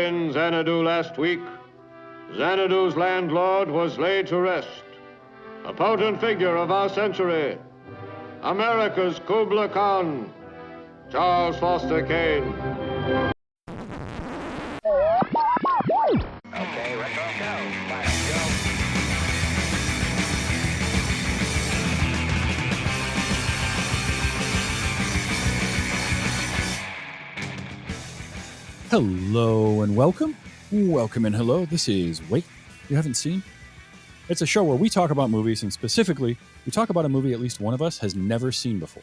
in Xanadu last week, Xanadu's landlord was laid to rest. A potent figure of our century, America's Kubla Khan, Charles Foster Kane. Okay, retro go. Let's go. Hello and welcome. Welcome and hello. This is Wait, You Haven't Seen? It's a show where we talk about movies, and specifically, we talk about a movie at least one of us has never seen before.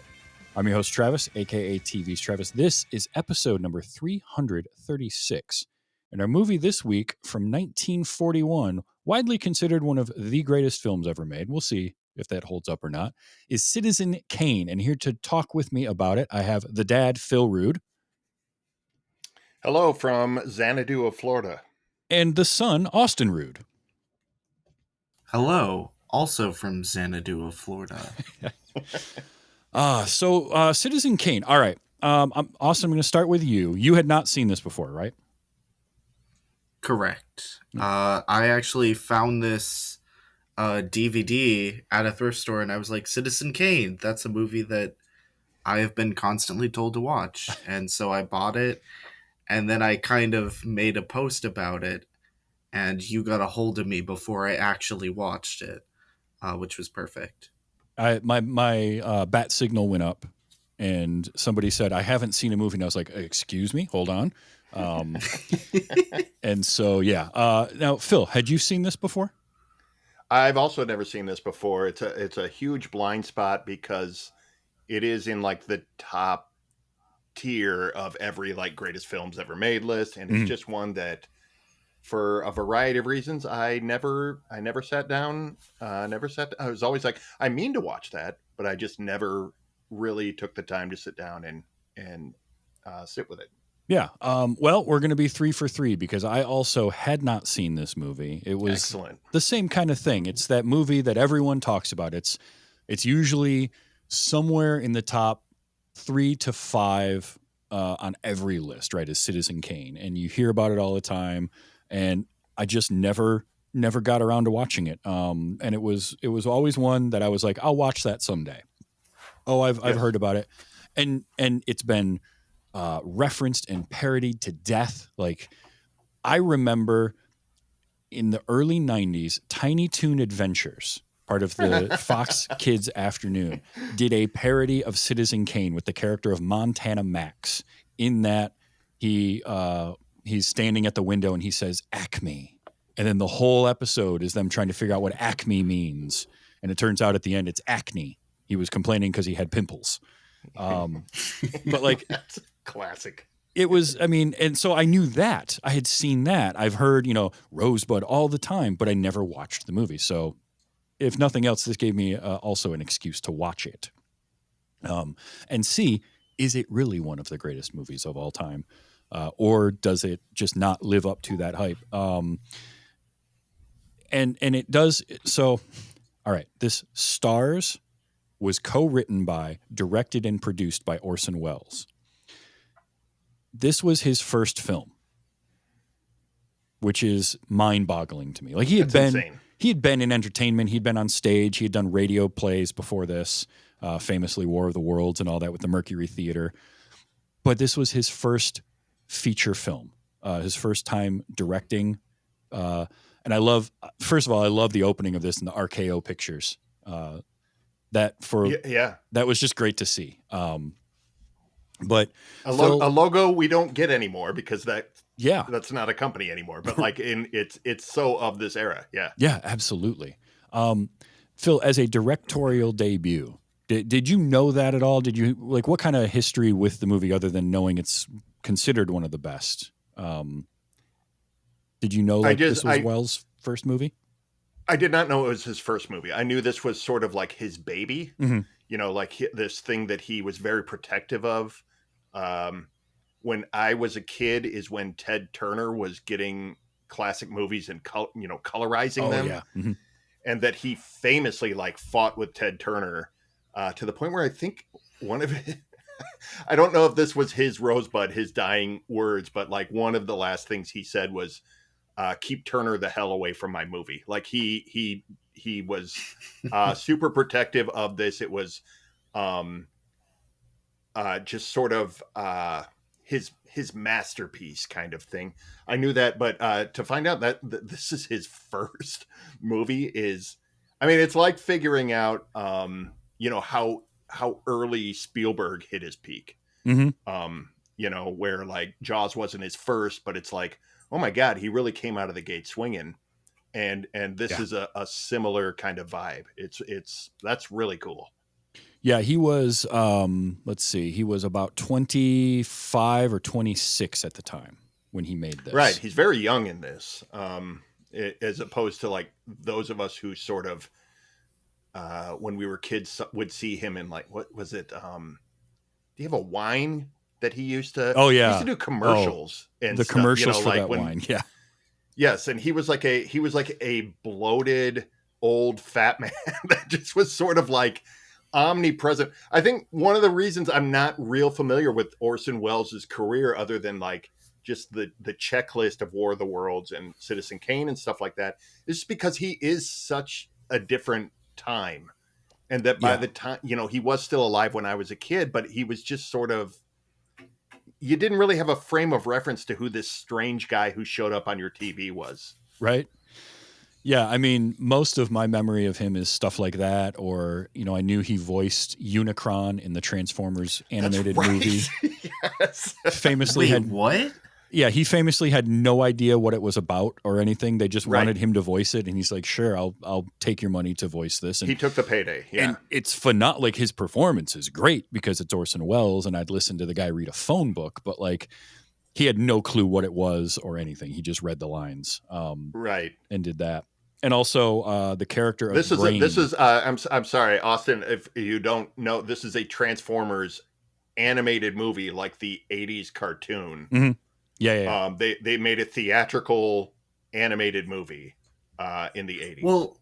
I'm your host, Travis, aka TV's Travis. This is episode number 336. And our movie this week from 1941, widely considered one of the greatest films ever made, we'll see if that holds up or not, is Citizen Kane. And here to talk with me about it, I have the dad, Phil Rood. Hello from Xanadu of Florida. And the son, Austin Rood. Hello, also from Xanadu of Florida. Citizen Kane. All right. Austin, I'm going to start with you. You had not seen this before, right? Correct. I actually found this DVD at a thrift store, and I was like, Citizen Kane, that's a movie that I have been constantly told to watch. And so I bought it, and then I kind of made a post about it, and you got a hold of me before I actually watched it, which was perfect. My bat signal went up, and somebody said, I haven't seen a movie. And I was like, excuse me, hold on. And so, yeah. Now, Phil, had you seen this before? I've also never seen this before. It's a huge blind spot because it is in like the top tier of every like greatest films ever made list, and it's just one that, for a variety of reasons, I never sat down. I was always like, I mean to watch that, but I just never really took the time to sit down and sit with it. Yeah. Well, we're going to be 3 for 3 because I also had not seen this movie. It was excellent. The same kind of thing. It's that movie that everyone talks about. It's usually somewhere in the top 3 to 5 on every list, right? Is Citizen Kane, and you hear about it all the time. And I just never got around to watching it. And it was always one that I was like, I'll watch that someday. Oh, I've heard about it, and it's been referenced and parodied to death. Like, I remember in the early 90s, Tiny Toon Adventures, part of the Fox Kids Afternoon, did a parody of Citizen Kane with the character of Montana Max, in that he's standing at the window and he says, Acme. And then the whole episode is them trying to figure out what Acme means. And it turns out at the end, it's acne. He was complaining because he had pimples. But like, that's classic. It was, and so I knew that. I had seen that. I've heard, Rosebud all the time, but I never watched the movie. So if nothing else, this gave me also an excuse to watch it. And see, is it really one of the greatest movies of all time? Or does it just not live up to that hype? And it does. So, all right, this Stars was co-written by, directed, and produced by Orson Welles. This was his first film, which is mind-boggling to me. Like, he had been in entertainment, he'd been on stage, he had done radio plays before this, famously War of the Worlds and all that with the Mercury Theater. But this was his first feature film, his first time directing. And I love the opening of this in the RKO pictures. That was just great to see. But a logo we don't get anymore because that's not a company anymore. But like it's so of this era. Yeah, absolutely. Phil, as a directorial debut, did you know that at all? Did you what kind of history with the movie other than knowing it's considered one of the best? Did you know this was Wells' first movie? I did not know it was his first movie. I knew this was sort of like his baby, this thing that he was very protective of. When I was a kid is when Ted Turner was getting classic movies and colorizing them. Yeah. Mm-hmm. And that he famously fought with Ted Turner to the point where I think one of I don't know if this was his Rosebud, his dying words, but like one of the last things he said was, keep Turner the hell away from my movie. Like he was super protective of this. It was um, just sort of his masterpiece kind of thing. I knew that, but to find out that this is his first movie is, I mean, it's like figuring out, how early Spielberg hit his peak. Mm-hmm. Where like Jaws wasn't his first, but it's like, oh my God, he really came out of the gate swinging. And this is a similar kind of vibe. That's really cool. Yeah, he was, let's see, he was about 25 or 26 at the time when he made this. Right. He's very young in this, as opposed to like those of us who sort of, when we were kids, would see him in like, what was it? Do you have a wine that he used to? Oh, yeah. He used to do commercials and the stuff, commercials for like that wine. Yeah. Yes, and he was like a bloated old fat man that just was sort of like omnipresent. I think one of the reasons I'm not real familiar with Orson Welles' career, other than like just the checklist of War of the Worlds and Citizen Kane and stuff like that, is just because he is such a different time. And that by the time, he was still alive when I was a kid, but he was just sort of, you didn't really have a frame of reference to who this strange guy who showed up on your TV was. Right. Yeah. I mean, most of my memory of him is stuff like that. Or, I knew he voiced Unicron in the Transformers animated movie. Yes. Famously Wait, what? Yeah, he famously had no idea what it was about or anything. They just wanted him to voice it, and he's like, "Sure, I'll take your money to voice this." And he took the payday. Yeah, and it's phenomenal. Like his performance is great because it's Orson Welles, and I'd listen to the guy read a phone book, but like he had no clue what it was or anything. He just read the lines, and did that. And also the character of Brain. I'm sorry, Austin. If you don't know, this is a Transformers animated movie, like the '80s cartoon. Mm-hmm. Yeah. They made a theatrical animated movie in the '80s. Well,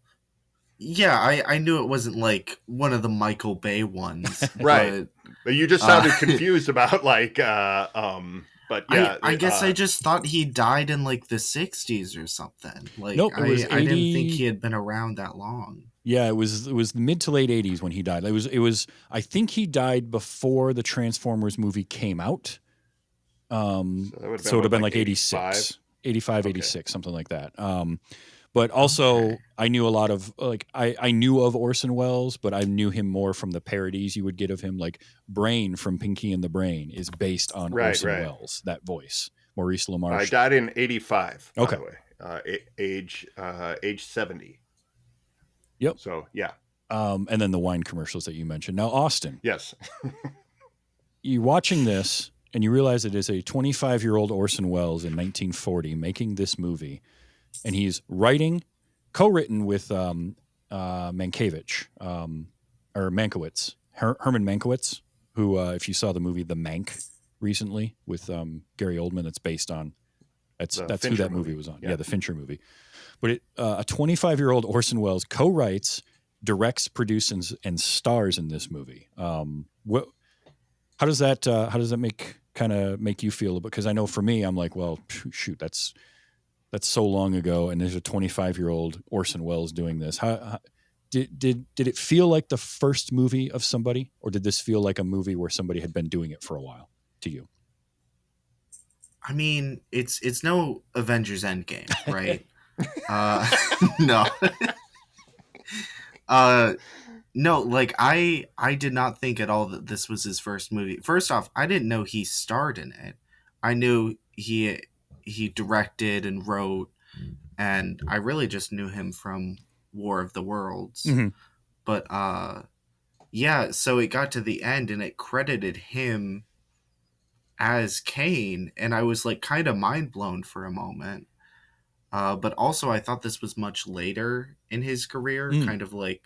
yeah, I knew it wasn't like one of the Michael Bay ones, right? But you just sounded confused about like, but yeah, I guess I just thought he died in like the '60s or something. Like, nope, it was I didn't think he had been around that long. Yeah, it was mid to late '80s when he died. It was. I think he died before the Transformers movie came out. So it would have been like 86, 85, 86, something like that. But also I knew a lot of like, I knew of Orson Welles, but I knew him more from the parodies you would get of him. Like Brain from Pinky and the Brain is based on Orson Welles, that voice, Maurice LaMarche. I died in '85, by okay. the way, age 70. Yep. So yeah. And then the wine commercials that you mentioned. Now, Austin. Yes. You're watching this, and you realize it is a 25-year-old Orson Welles in 1940 making this movie, and he's co-written with Mankiewicz, or Mankiewicz, Herman Mankiewicz, who, if you saw the movie The Mank recently with Gary Oldman, that's based on, that's who that movie was on. Yeah, the Fincher movie. But a 25-year-old Orson Welles co-writes, directs, produces, and stars in this movie. How does that make you feel? Because I know for me, I'm like, well, shoot, that's so long ago, and there's a 25-year-old Orson Welles doing this. How did it feel like the first movie of somebody, or did this feel like a movie where somebody had been doing it for a while to you? I mean, it's no Avengers Endgame, right? No. No, like I did not think at all that this was his first movie. First off, I didn't know he starred in it. I knew he directed and wrote, and I really just knew him from War of the Worlds. Mm-hmm. But yeah, so it got to the end and it credited him as Kane, and I was like kind of mind blown for a moment. But also I thought this was much later in his career, kind of like,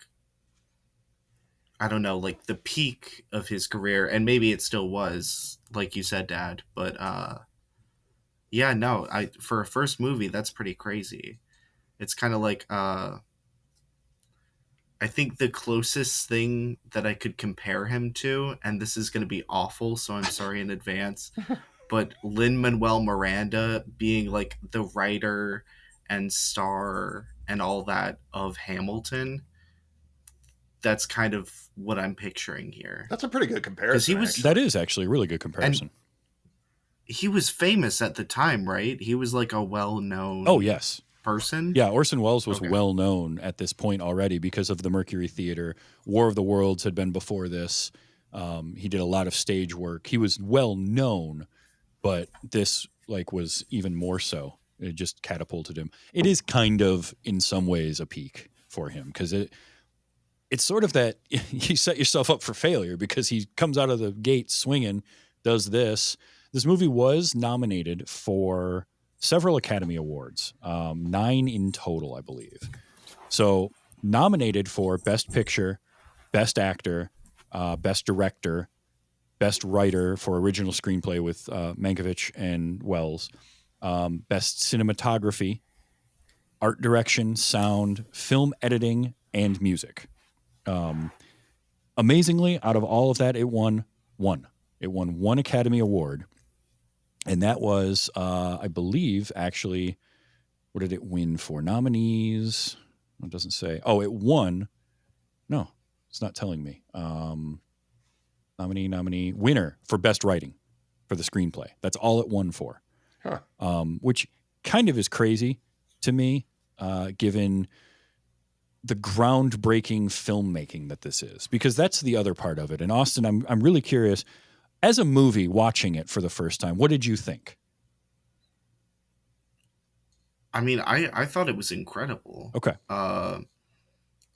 I don't know, like the peak of his career, and maybe it still was, like you said, Dad. But yeah, no, for a first movie, that's pretty crazy. It's kind of like I think the closest thing that I could compare him to, and this is going to be awful, so I'm sorry in advance, but Lin-Manuel Miranda being like the writer and star and all that of Hamilton, that's kind of what I'm picturing here. That's a pretty good Because comparison. Actually. That is actually a really good comparison. And he was famous at the time, right? He was like a well-known Oh, yes. person. Yeah, Orson Welles was Okay. well known at this point already because of the Mercury Theater. War of the Worlds had been before this. He did a lot of stage work. He was well known, but this was even more so. It just catapulted him. It is kind of, in some ways, a peak for him because it's sort of that you set yourself up for failure because he comes out of the gate swinging, does this. This movie was nominated for several Academy Awards, 9 in total, I believe. So nominated for Best Picture, Best Actor, Best Director, Best Writer for Original Screenplay with Mankiewicz and Wells, Best Cinematography, Art Direction, Sound, Film Editing, and Music. Amazingly, out of all of that, it won one. It won one Academy Award. And that was, I believe, actually, what did it win for? Nominees? It doesn't say. Oh, it won. No, it's not telling me. Nominee, winner for Best Writing for the screenplay. That's all it won for. Huh. Which kind of is crazy to me, given the groundbreaking filmmaking that this is, because that's the other part of it. And Austin, I'm really curious, as a movie, watching it for the first time, what did you think? I mean, I thought it was incredible. Okay.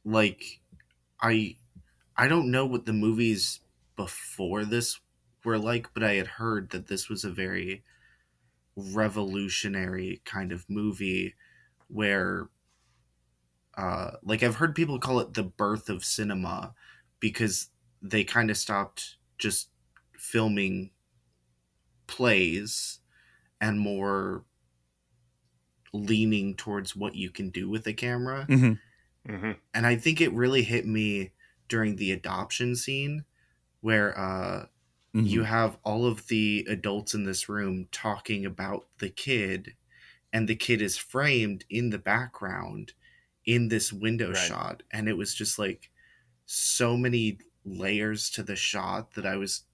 Like, I don't know what the movies before this were like, but I had heard that this was a very revolutionary kind of movie where I've heard people call it the birth of cinema because they kind of stopped just filming plays and more leaning towards what you can do with a camera. Mm-hmm. Mm-hmm. And I think it really hit me during the adoption scene where Mm-hmm. you have all of the adults in this room talking about the kid, and the kid is framed in the background in this window shot. And it was just like so many layers to the shot that I was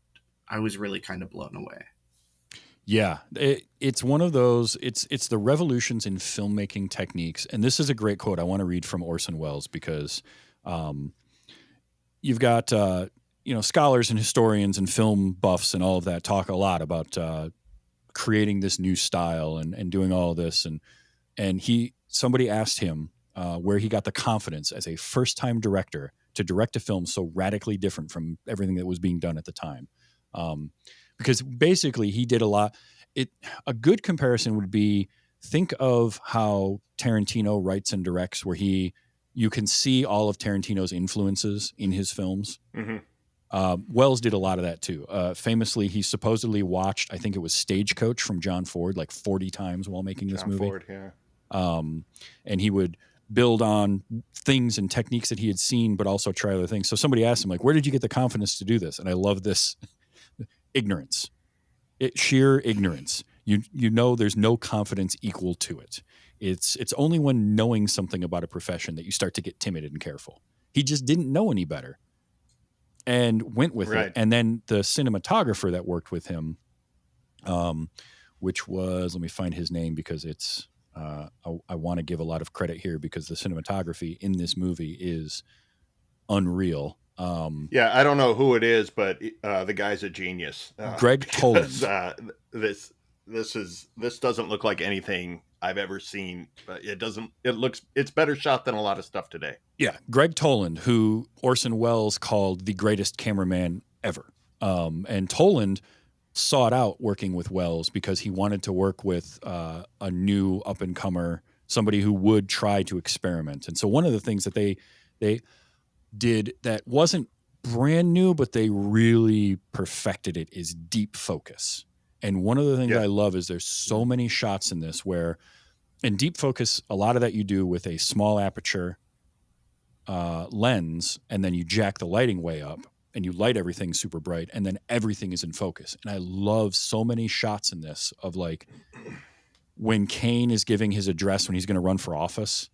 really kind of blown away. Yeah, it's one of those. It's the revolutions in filmmaking techniques, and this is a great quote I want to read from Orson Welles because you've got scholars and historians and film buffs and all of that talk a lot about creating this new style and doing all of this, and somebody asked him where he got the confidence as a first-time director to direct a film so radically different from everything that was being done at the time. Because basically he did a lot. A good comparison would be, think of how Tarantino writes and directs, where you can see all of Tarantino's influences in his films. Mm-hmm. Wells did a lot of that too. Famously, he supposedly watched, I think it was Stagecoach from John Ford, like 40 times while making this movie. Ford, yeah. And he would build on things and techniques that he had seen, but also try other things. So somebody asked him, like, where did you get the confidence to do this? And I love this. Ignorance. Sheer ignorance. You know there's no confidence equal to it. It's only when knowing something about a profession that you start to get timid and careful. He just didn't know any better and went with it. And then the cinematographer that worked with him, which was, let me find his name because it's I want to give a lot of credit here because the cinematography in this movie is unreal. Yeah, I don't know who it is, but the guy's a genius. Greg Toland. This doesn't look like anything I've ever seen. But it's better shot than a lot of stuff today. Yeah, Greg Toland, who Orson Welles called the greatest cameraman ever. And Toland sought out working with Welles because he wanted to work with a new up-and-comer, somebody who would try to experiment. And so one of the things that they did that wasn't brand new, but they really perfected it, is deep focus. And one of the things I love is there's so many shots in this where, in deep focus, a lot of that you do with a small aperture, lens, and then you jack the lighting way up, and you light everything super bright, and then everything is in focus. And I love so many shots in this of like when Kane is giving his address when he's going to run for office,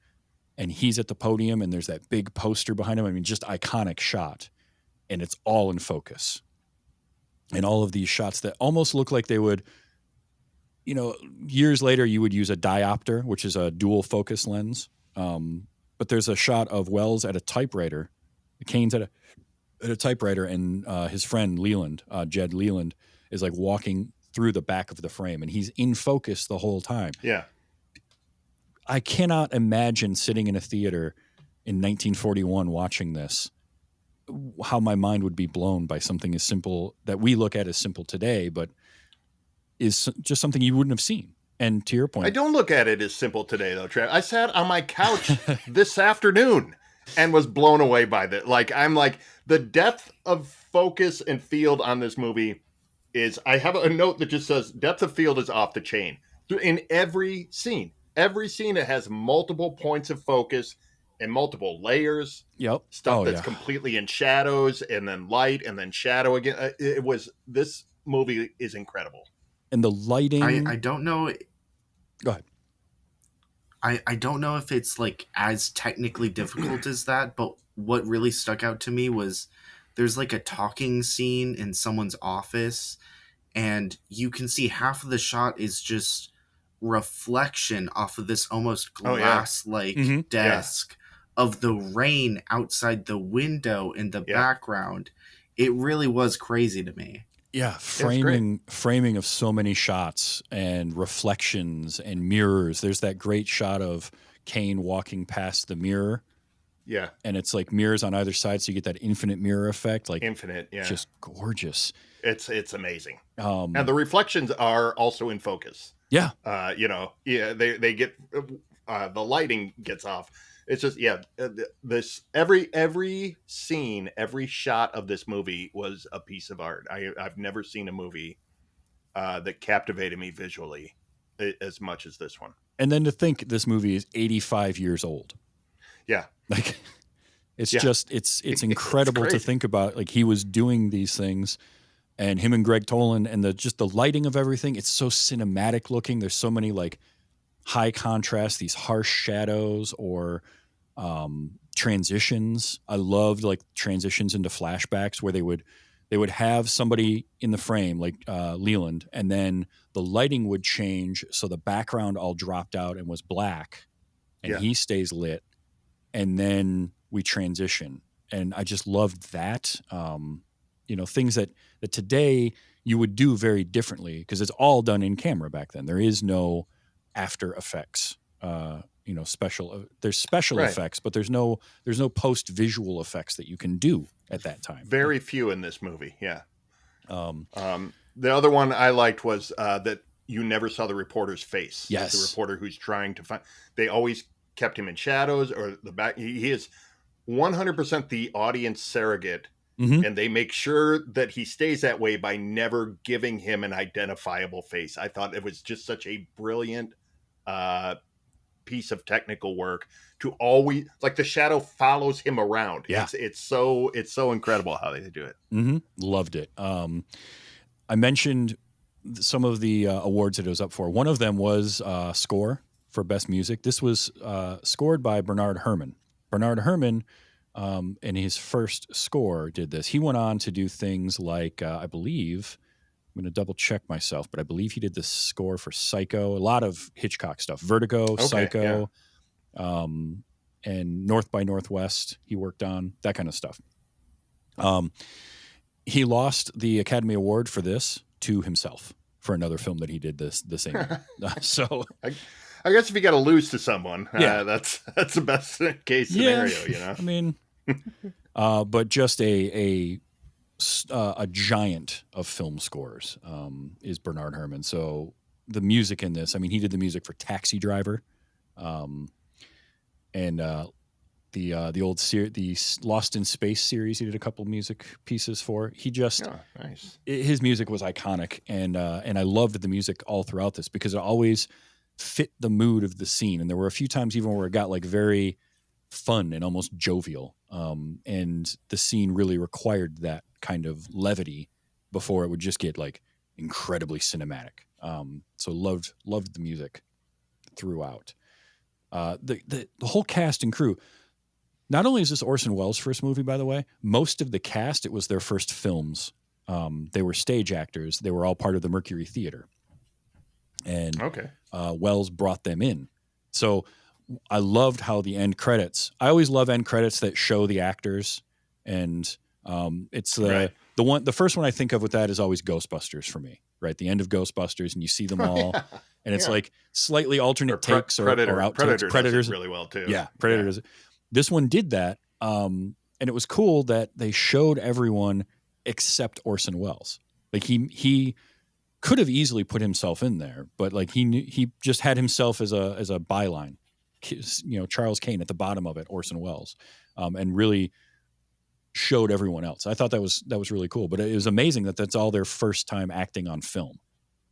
and he's at the podium, and there's that big poster behind him. I mean, just iconic shot, and it's all in focus. And all of these shots that almost look like they would, you know, years later you would use a diopter, which is a dual focus lens. But there's a shot of Wells at a typewriter. Kane's at a typewriter, and his friend Leland, Jed Leland, is like walking through the back of the frame, and he's in focus the whole time. Yeah. I cannot imagine sitting in a theater in 1941 watching this, how my mind would be blown by something as simple that we look at as simple today, but is just something you wouldn't have seen. And to your point, I don't look at it as simple today, though, Trev. I sat on my couch this afternoon and was blown away by that. Like, I'm like, the depth of focus and field on this movie is, I have a note that just says depth of field is off the chain. In every scene, it has multiple points of focus and multiple layers. Yep. Stuff that's completely in shadows and then light and then shadow again. This movie is incredible. And the lighting. I don't know. Go ahead. I don't know if it's like as technically difficult as that, but what really stuck out to me was there's like a talking scene in someone's office, and you can see half of the shot is just reflection off of this almost glass-like desk of the rain outside the window in the background. It really was crazy to me. Yeah, framing of so many shots and reflections and mirrors. There's that great shot of Kane walking past the mirror. Yeah. And it's like mirrors on either side, so you get that infinite mirror effect. Like infinite, yeah. Just gorgeous. It's amazing. And the reflections are also in focus. Yeah. They get the lighting gets off. It's just this every scene, every shot of this movie was a piece of art. I've never seen a movie that captivated me visually as much as this one. And then to think this movie is 85 years old. Yeah. Like it's it's incredible to think about. Like he was doing these things, and him and Greg Toland, and the lighting of everything. It's so cinematic looking. There's so many like high contrast, these harsh shadows or transitions. I loved like transitions into flashbacks where they would have somebody in the frame like Leland, and then the lighting would change so the background all dropped out and was black, and he stays lit, and then we transition. And I just loved that. Things that today you would do very differently because it's all done in camera back then. There is no after effects, there's special effects, but there's no post visual effects that you can do at that time. Very few in this movie. Yeah. The other one I liked was that you never saw the reporter's face. Yes. The reporter who's trying to find, they always kept him in shadows or the back. He is 100% the audience surrogate. Mm-hmm. And they make sure that he stays that way by never giving him an identifiable face. I thought it was just such a brilliant piece of technical work to always, like, the shadow follows him around. Yeah. It's so incredible how they do it. Mm-hmm. Loved it. I mentioned some of the awards that it was up for. One of them was score for best music. This was scored by Bernard Herrmann. Bernard Herrmann, in his first score, did this. He went on to do things like, I believe, I'm going to double check myself, but I believe he did the score for Psycho, a lot of Hitchcock stuff, Vertigo, Psycho, and North by Northwest he worked on, that kind of stuff. He lost the Academy Award for this to himself for another film that he did the same year. So I guess if you got to lose to someone, that's the best case scenario, you know? I mean, but just a giant of film scores is Bernard Herrmann. So the music in this, I mean, he did the music for Taxi Driver, and the old the Lost in Space series. He did a couple music pieces for. He just nice. His music was iconic, and I loved the music all throughout this because it always fit the mood of the scene. And there were a few times even where it got like very fun and almost jovial. And the scene really required that kind of levity before it would just get like incredibly cinematic. So loved the music throughout. The whole cast and crew. Not only is this Orson Welles' first movie, by the way, most of the cast, it was their first films. They were stage actors. They were all part of the Mercury Theater. And Welles brought them in. So I loved how the end credits. I always love end credits that show the actors, and it's the first one I think of with that is always Ghostbusters for me. Right, the end of Ghostbusters, and you see them all, and it's like slightly alternate takes or outtakes. Predator does it really well too. Yeah, Predator does it. This one did that, and it was cool that they showed everyone except Orson Welles. Like he could have easily put himself in there, but like he just had himself as a byline. You know, Charles Kane at the bottom of it, Orson Welles, and really showed everyone else. I thought that was really cool. But it was amazing that that's all their first time acting on film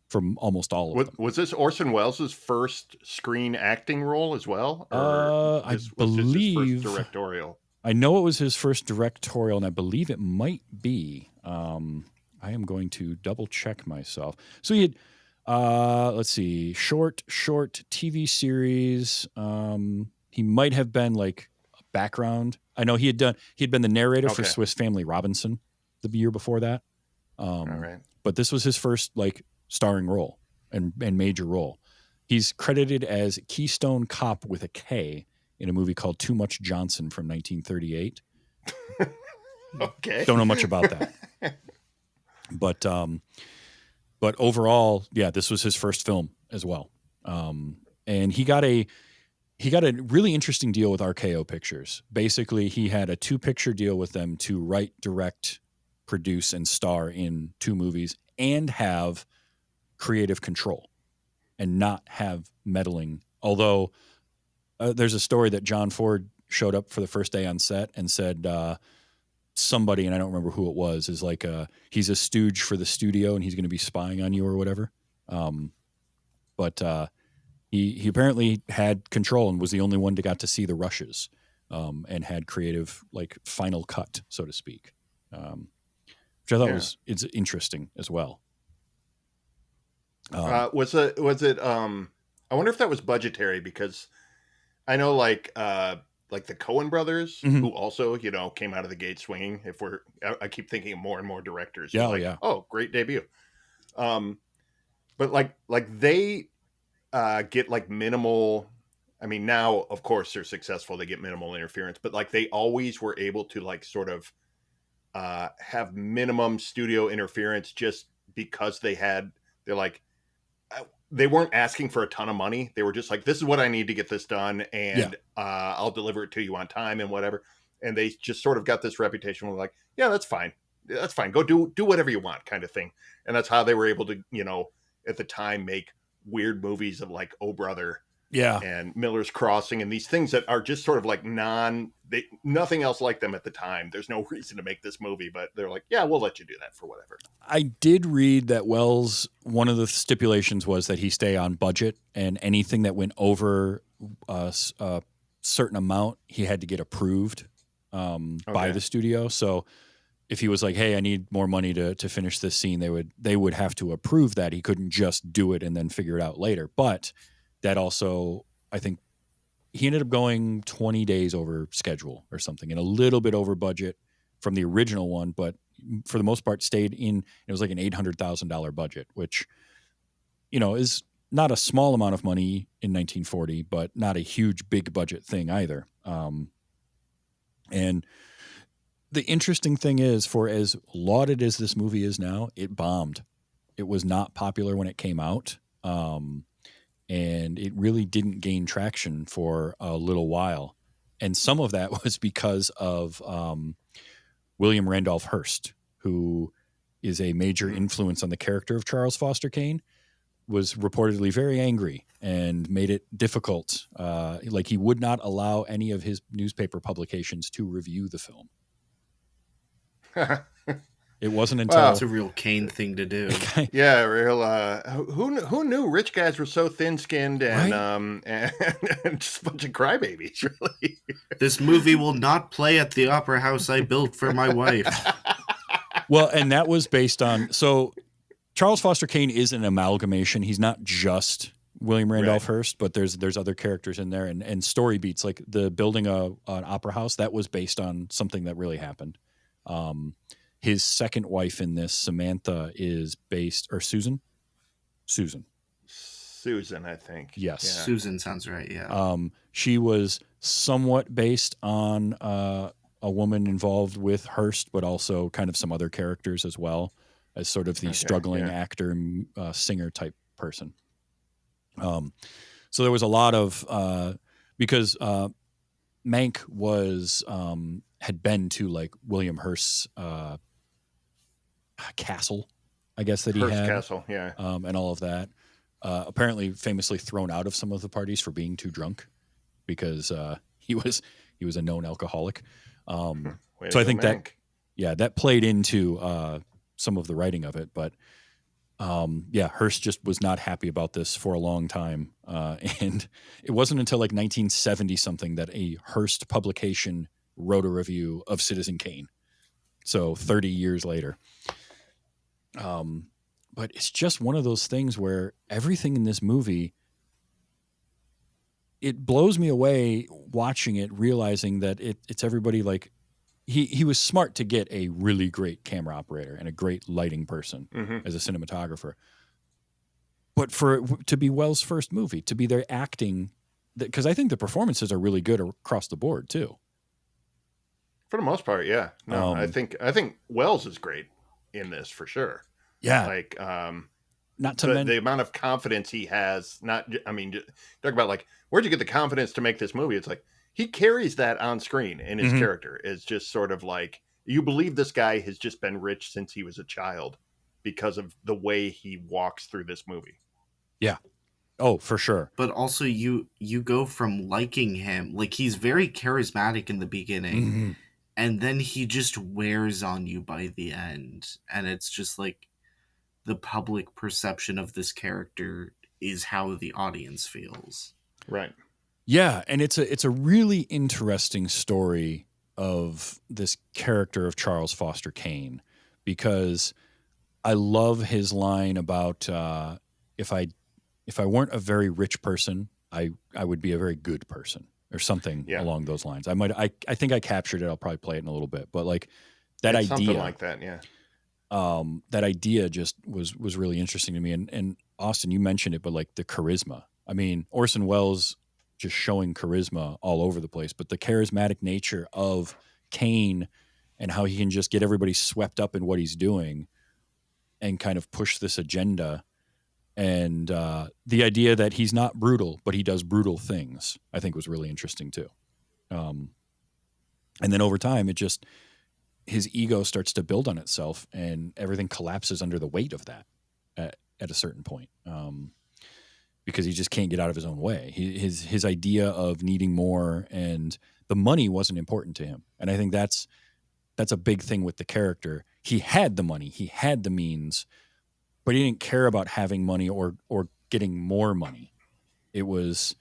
from almost all of them. Was this Orson Welles' first screen acting role as well? I believe was this his first directorial. I know it was his first directorial, and I believe it might be. I am going to double check myself. So he had, let's see, short TV series. He might have been like a background. I know he had been the narrator for Swiss Family Robinson the year before that. All right. But this was his first like starring role and major role. He's credited as Keystone Cop with a K in a movie called Too Much Johnson from 1938. Okay. Don't know much about that. But overall, yeah, this was his first film as well. And he got a really interesting deal with RKO Pictures. Basically, he had a 2-picture deal with them to write, direct, produce, and star in 2 movies and have creative control and not have meddling. Although there's a story that John Ford showed up for the first day on set and said somebody, and I don't remember who it was, is like he's a stooge for the studio and he's going to be spying on you or whatever. But he apparently had control and was the only one that got to see the rushes and had creative, like, final cut, so to speak, which I thought it's interesting as well. Was it? I wonder if that was budgetary, because I know like the Coen brothers, who also, you know, came out of the gate swinging. I keep thinking of more and more directors. Oh, great debut. But like they get like minimal. I mean, now of course they're successful. They get minimal interference, but like they always were able to like sort of have minimum studio interference just because they're like. They weren't asking for a ton of money. They were just like, this is what I need to get this done, and I'll deliver it to you on time and whatever. And they just sort of got this reputation of like, yeah, that's fine. That's fine. Go do whatever you want, kind of thing. And that's how they were able to, you know, at the time make weird movies of like Oh Brother and Miller's Crossing and these things that are just sort of like nothing else like them at the time. There's no reason to make this movie, but they're like, yeah, we'll let you do that for whatever. I did read that Welles, one of the stipulations was that he stay on budget, and anything that went over a certain amount, he had to get approved by the studio. So if he was like, hey, I need more money to finish this scene, they would have to approve that. He couldn't just do it and then figure it out later. But that also, I think he ended up going 20 days over schedule or something, and a little bit over budget from the original one, but for the most part stayed in. It was like an $800,000 budget, which, you know, is not a small amount of money in 1940, but not a huge big budget thing either. And the interesting thing is, for as lauded as this movie is now, it bombed. It was not popular when it came out. And it really didn't gain traction for a little while. And some of that was because of William Randolph Hearst, who is a major influence on the character of Charles Foster Kane, was reportedly very angry and made it difficult. Like he would not allow any of his newspaper publications to review the film. It wasn't until Wow. It's a real Kane thing to do. Yeah, real. Who knew rich guys were so thin-skinned and Right? and just a bunch of crybabies, really. This movie will not play at the opera house I built for my wife. Well, and that was based on, so Charles Foster Kane is an amalgamation. He's not just William Randolph Hearst, but there's other characters in there, and story beats, like the building an opera house, that was based on something that really happened. His second wife in this, Samantha, is based, or Susan, Susan, I think. yes, Yeah. Susan sounds right, yeah. she was somewhat based on a woman involved with Hearst, but also kind of some other characters as well, as sort of the struggling actor, singer type person. So there was a lot of because Mank was had been to like William Hearst's castle, I guess, that he Hearst had, Castle, yeah. and all of that. Apparently, famously thrown out of some of the parties for being too drunk because he was a known alcoholic. So I think that played into some of the writing of it, but. Hearst just was not happy about this for a long time. And it wasn't until like 1970 something that a Hearst publication wrote a review of Citizen Kane. So 30 years later. But it's just one of those things where everything in this movie, it blows me away watching it, realizing that it's everybody like, he was smart to get a really great camera operator and a great lighting person as a cinematographer. But for it to be Wells' first movie, to be their acting, because I think the performances are really good across the board too. For the most part, yeah. No, I think Wells is great in this for sure. Yeah, like not to mention the amount of confidence he has. Talk about like, where'd you get the confidence to make this movie? It's like he carries that on screen, and his character is just sort of like, you believe this guy has just been rich since he was a child because of the way he walks through this movie. Yeah. Oh, for sure. But also you go from liking him, like he's very charismatic in the beginning, and then he just wears on you by the end. And it's just like the public perception of this character is how the audience feels. Right. Yeah, and it's a really interesting story of this character of Charles Foster Kane, because I love his line about if I weren't a very rich person, I would be a very good person, or something along those lines. I think I captured it. I'll probably play it in a little bit, but like that idea, something like that, yeah. That idea just was really interesting to me. And Austin, you mentioned it, but like the charisma. I mean, Orson Welles just showing charisma all over the place, but the charismatic nature of Kane and how he can just get everybody swept up in what he's doing and kind of push this agenda. And the idea that he's not brutal, but he does brutal things, I think was really interesting too. And then over time, his ego starts to build on itself, and everything collapses under the weight of that at a certain point, because he just can't get out of his own way. His idea of needing more, and the money wasn't important to him. And I think that's a big thing with the character. He had the money, he had the means, but he didn't care about having money or getting more money. It was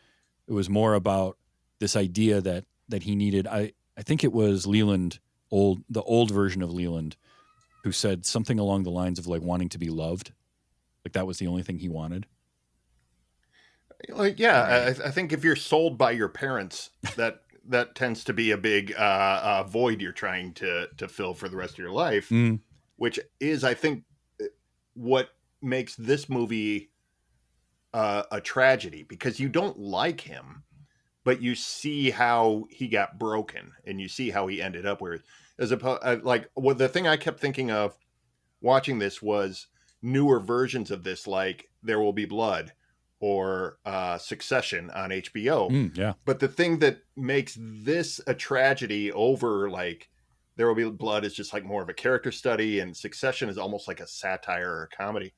more about this idea that he needed. I think it was Leland, the old version of Leland, who said something along the lines of like wanting to be loved. Like that was the only thing he wanted. Like, yeah, I think if you're sold by your parents, that tends to be a big void you're trying to fill for the rest of your life, which is, I think, what makes this movie a tragedy, because you don't like him, but you see how he got broken, and you see how he ended up where, as opposed, like, what the thing I kept thinking of watching this was newer versions of this, like There Will Be Blood or Succession on HBO. Yeah. But the thing that makes this a tragedy over, like, There Will Be Blood is just like more of a character study, and Succession is almost like a satire or a comedy.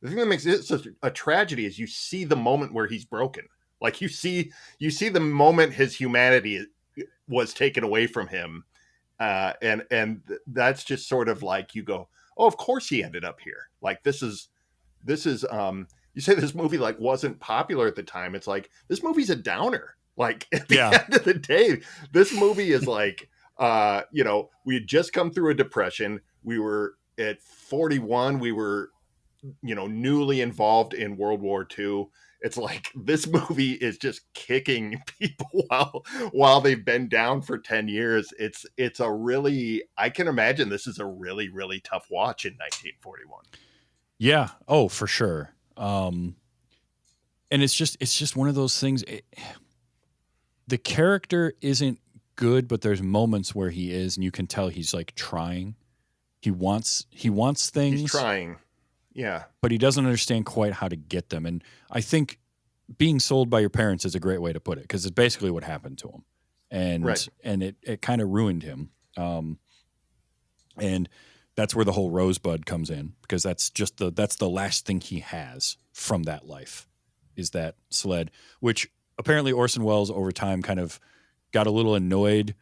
The thing that makes it such a tragedy is you see the moment where he's broken. Like you see the moment his humanity was taken away from him. And that's just sort of like, you go, oh, of course he ended up here. Like this is you say this movie like wasn't popular at the time. It's like this movie's a downer. Like at the end of the day, this movie is like we had just come through a depression. We were at 41, we were newly involved in World War II. It's like this movie is just kicking people while they've been down for 10 years. It's a really, I can imagine this is a really, really tough watch in 1941. Yeah. Oh, for sure. And it's just one of those things. The character isn't good, but there's moments where he is, and you can tell he's like trying. He wants things. He's trying. Yeah. But he doesn't understand quite how to get them. And I think being sold by your parents is a great way to put it, because it's basically what happened to him. And it kind of ruined him. And that's where the whole Rosebud comes in, because that's the last thing he has from that life is that sled, which apparently Orson Welles over time kind of got a little annoyed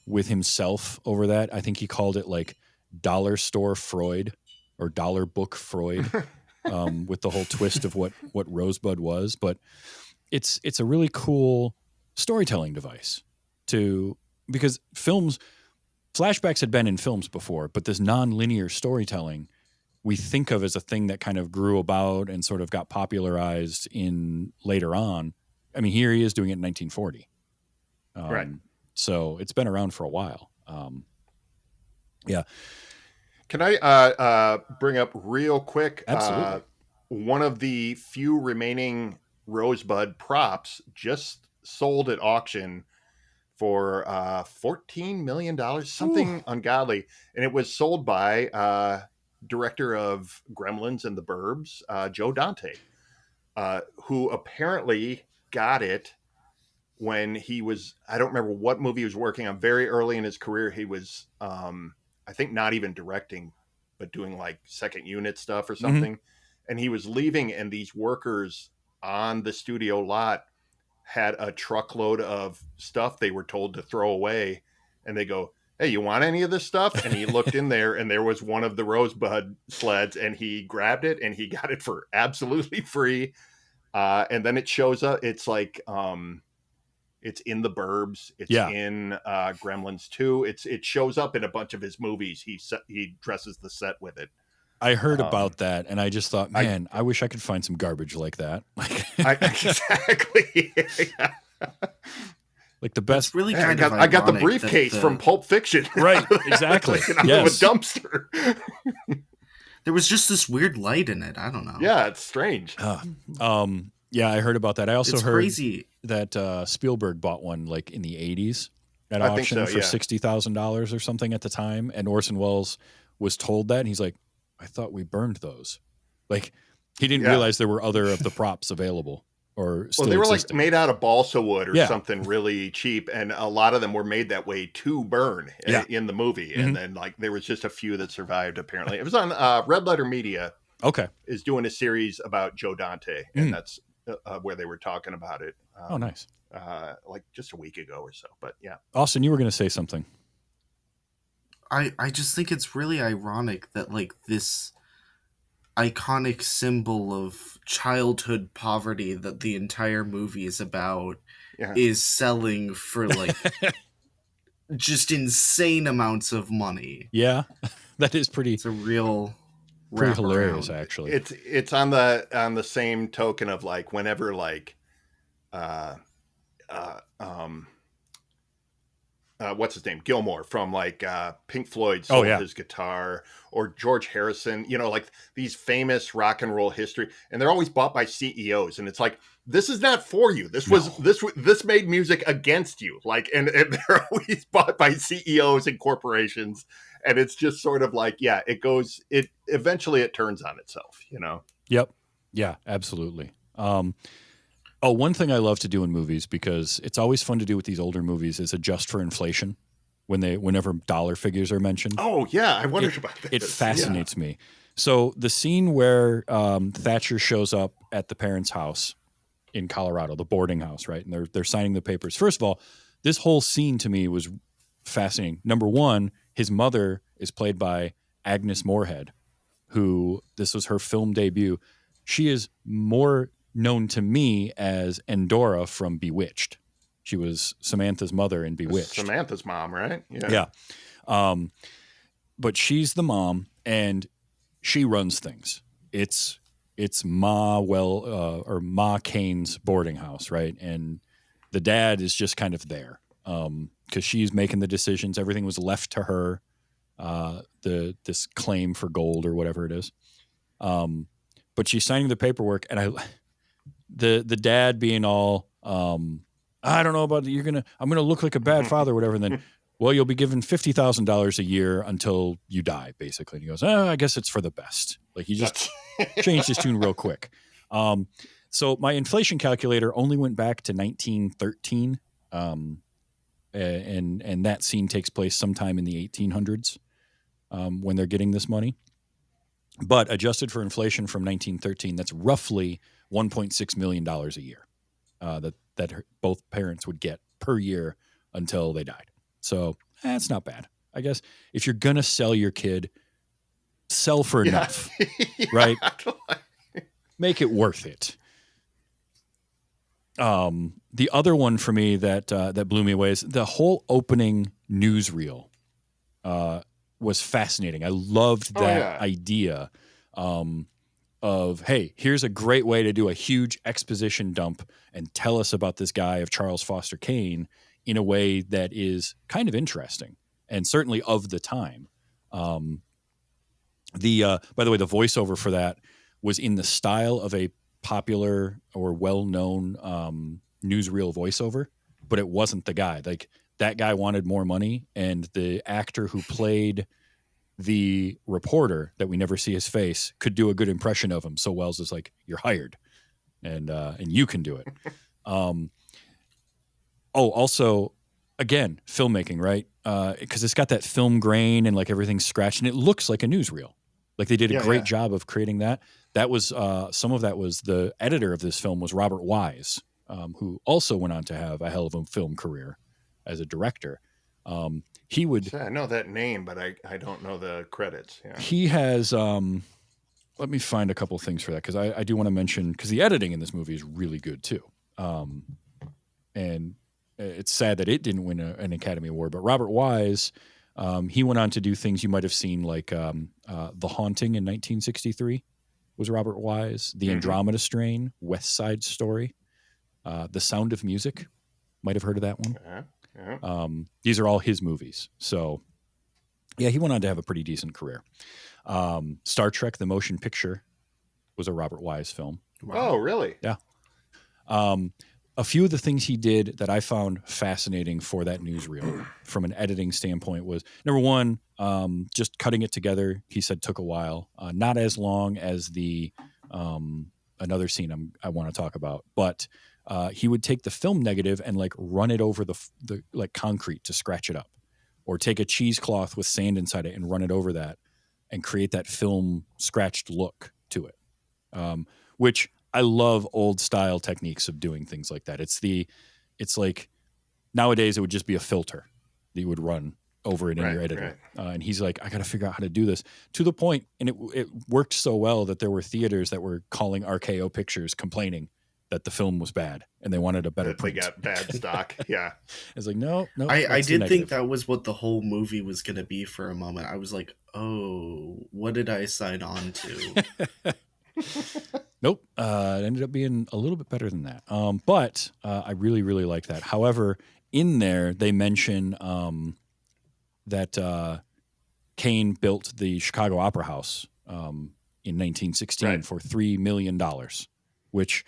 with himself over that. I think he called it like Dollar Store Freud or Dollar Book Freud, with the whole twist of what Rosebud was. But it's a really cool storytelling device because flashbacks had been in films before, but this non-linear storytelling we think of as a thing that kind of grew about and sort of got popularized in later on. I mean, here he is doing it in 1940. Right. So it's been around for a while. Yeah. Can I bring up real quick? Absolutely. One of the few remaining Rosebud props just sold at auction for $14 million, something ungodly. And it was sold by director of Gremlins and the Burbs, Joe Dante, who apparently got it when he was, I don't remember what movie he was working on. Very early in his career, he was, I think, not even directing, but doing like second unit stuff or something. Mm-hmm. And he was leaving, and these workers on the studio lot had a truckload of stuff they were told to throw away. And they go, hey, you want any of this stuff? And he looked in there, and there was one of the Rosebud sleds, and he grabbed it, and he got it for absolutely free. And then it shows up. It's like, it's in the Burbs. It's in Gremlins 2. It shows up in a bunch of his movies. He dresses the set with it. I heard about that, and I just thought, man, I wish I could find some garbage like that. Exactly. Like the best. It's really I got the briefcase from Pulp Fiction. Right, exactly. Yes. Out of a dumpster. There was just this weird light in it. I don't know. Yeah, it's strange. Yeah, I heard about that. I also heard crazy that Spielberg bought one like in the 80s at auction for $60,000 or something at the time. And Orson Welles was told that. And he's like, I thought we burned those. Like, he didn't realize there were other of the props available or still they were existing. like made out of balsa wood or something really cheap. And a lot of them were made that way to burn in the movie. Mm-hmm. And then like there was just a few that survived, apparently. It was on Red Letter Media. Okay. Is doing a series about Joe Dante. And that's where they were talking about it. Oh, nice. Like just a week ago or so. But yeah. Austin, you were going to say something. I just think it's really ironic that like this iconic symbol of childhood poverty that the entire movie is about is selling for like just insane amounts of money. Yeah, that is pretty. It's a real pretty hilarious, actually. It's on the same token of like whenever like what's his name? Gilmore from like Pink Floyd sold his guitar, or George Harrison, like these famous rock and roll history, and they're always bought by CEOs. And it's like, this is not for you. This made music against you. Like, and they're always bought by CEOs and corporations. And it's just sort of like, it eventually it turns on itself, Yep. Yeah, absolutely. One thing I love to do in movies, because it's always fun to do with these older movies, is adjust for inflation whenever dollar figures are mentioned. Oh yeah, I wondered about that. It fascinates me. So the scene where Thatcher shows up at the parents' house in Colorado, the boarding house, right, and they're signing the papers. First of all, this whole scene to me was fascinating. Number one, his mother is played by Agnes Moorehead, who this was her film debut. She is more known to me as Endora from Bewitched. She was Samantha's mother in Bewitched. Samantha's mom, right? Yeah. But she's the mom, and she runs things. It's Ma Kane's boarding house, right? And the dad is just kind of there because she's making the decisions. Everything was left to her. This claim for gold or whatever it is. But she's signing the paperwork, and the dad being all, I don't know about I'm gonna look like a bad father or whatever, and then, well, you'll be given $50,000 a year until you die, basically. And he goes, I guess it's for the best. Like, he just changed his tune real quick. So my inflation calculator only went back to 1913, and that scene takes place sometime in the 1800s when they're getting this money. But adjusted for inflation from 1913, that's roughly $1.6 million a year that both parents would get per year until they died. So that's not bad. I guess if you're going to sell your kid, sell for enough, right? Make it worth it. The other one for me that blew me away is the whole opening newsreel was fascinating. I loved that idea of, hey, here's a great way to do a huge exposition dump and tell us about this guy of Charles Foster Kane in a way that is kind of interesting and certainly of the time. By the way, the voiceover for that was in the style of a popular or well-known newsreel voiceover, but it wasn't the guy. Like, that guy wanted more money, and the actor who played the reporter that we never see his face could do a good impression of him. So Welles is like, you're hired, and you can do it. Also, again, filmmaking, right? Because it's got that film grain and like everything's scratched, and it looks like a newsreel. Like, they did a great job of creating that. That was some of that was the editor of this film was Robert Wise, who also went on to have a hell of a film career as a director. He would. I know that name, but I don't know the credits. Yeah. He has. Let me find a couple things for that, because I do want to mention, because the editing in this movie is really good too. And it's sad that it didn't win an Academy Award, but Robert Wise, he went on to do things you might have seen, like The Haunting in 1963 was Robert Wise, The Andromeda Strain, West Side Story, The Sound of Music, might have heard of that one. These are all his movies. So, yeah, he went on to have a pretty decent career. Star Trek: The Motion Picture was a Robert Wise film. Wow. Oh, really? Yeah. A few of the things he did that I found fascinating for that newsreel from an editing standpoint was, number one, just cutting it together, he said, took a while. Not as long as the another scene I want to talk about, but he would take the film negative and like run it over the like concrete to scratch it up, or take a cheesecloth with sand inside it and run it over that and create that film scratched look to it, which I love old style techniques of doing things like that. It's like nowadays it would just be a filter that you would run over it in your editor. Right. And he's like, I got to figure out how to do this, to the point, and it worked so well that there were theaters that were calling RKO Pictures complaining that the film was bad and they wanted a better print. They got bad stock. Yeah. It's like, no. I did think that was what the whole movie was going to be for a moment. I was like, oh, what did I sign on to? Nope. It ended up being a little bit better than that. But I really, really like that. However, in there, they mention that Kane built the Chicago Opera House in 1916 for $3 million, which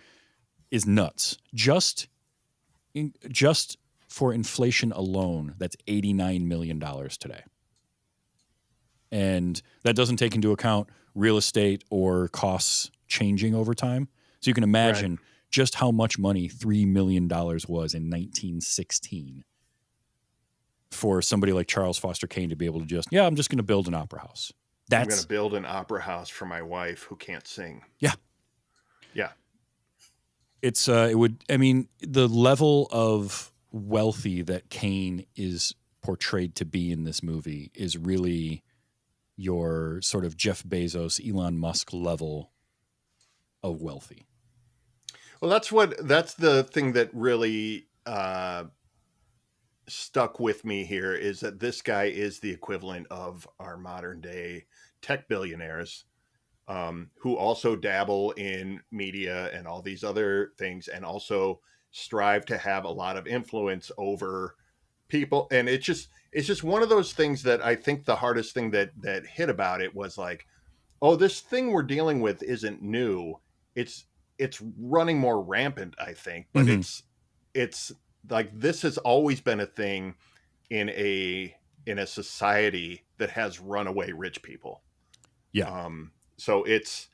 is nuts. Just for inflation alone, that's $89 million today. And that doesn't take into account real estate or costs changing over time. So you can imagine just how much money $3 million was in 1916 for somebody like Charles Foster Kane to be able to just, I'm just going to build an opera house. I'm going to build an opera house for my wife who can't sing. Yeah. Yeah. It's, the level of wealthy that Kane is portrayed to be in this movie is really your sort of Jeff Bezos, Elon Musk level of wealthy. Well, that's the thing that really stuck with me here, is that this guy is the equivalent of our modern day tech billionaires, who also dabble in media and all these other things, and also strive to have a lot of influence over people. And it's just one of those things that I think the hardest thing that hit about it was like, oh, this thing we're dealing with isn't new. It's running more rampant, I think, but Mhm. it's like this has always been a thing in a society that has runaway rich people. Yeah. So it's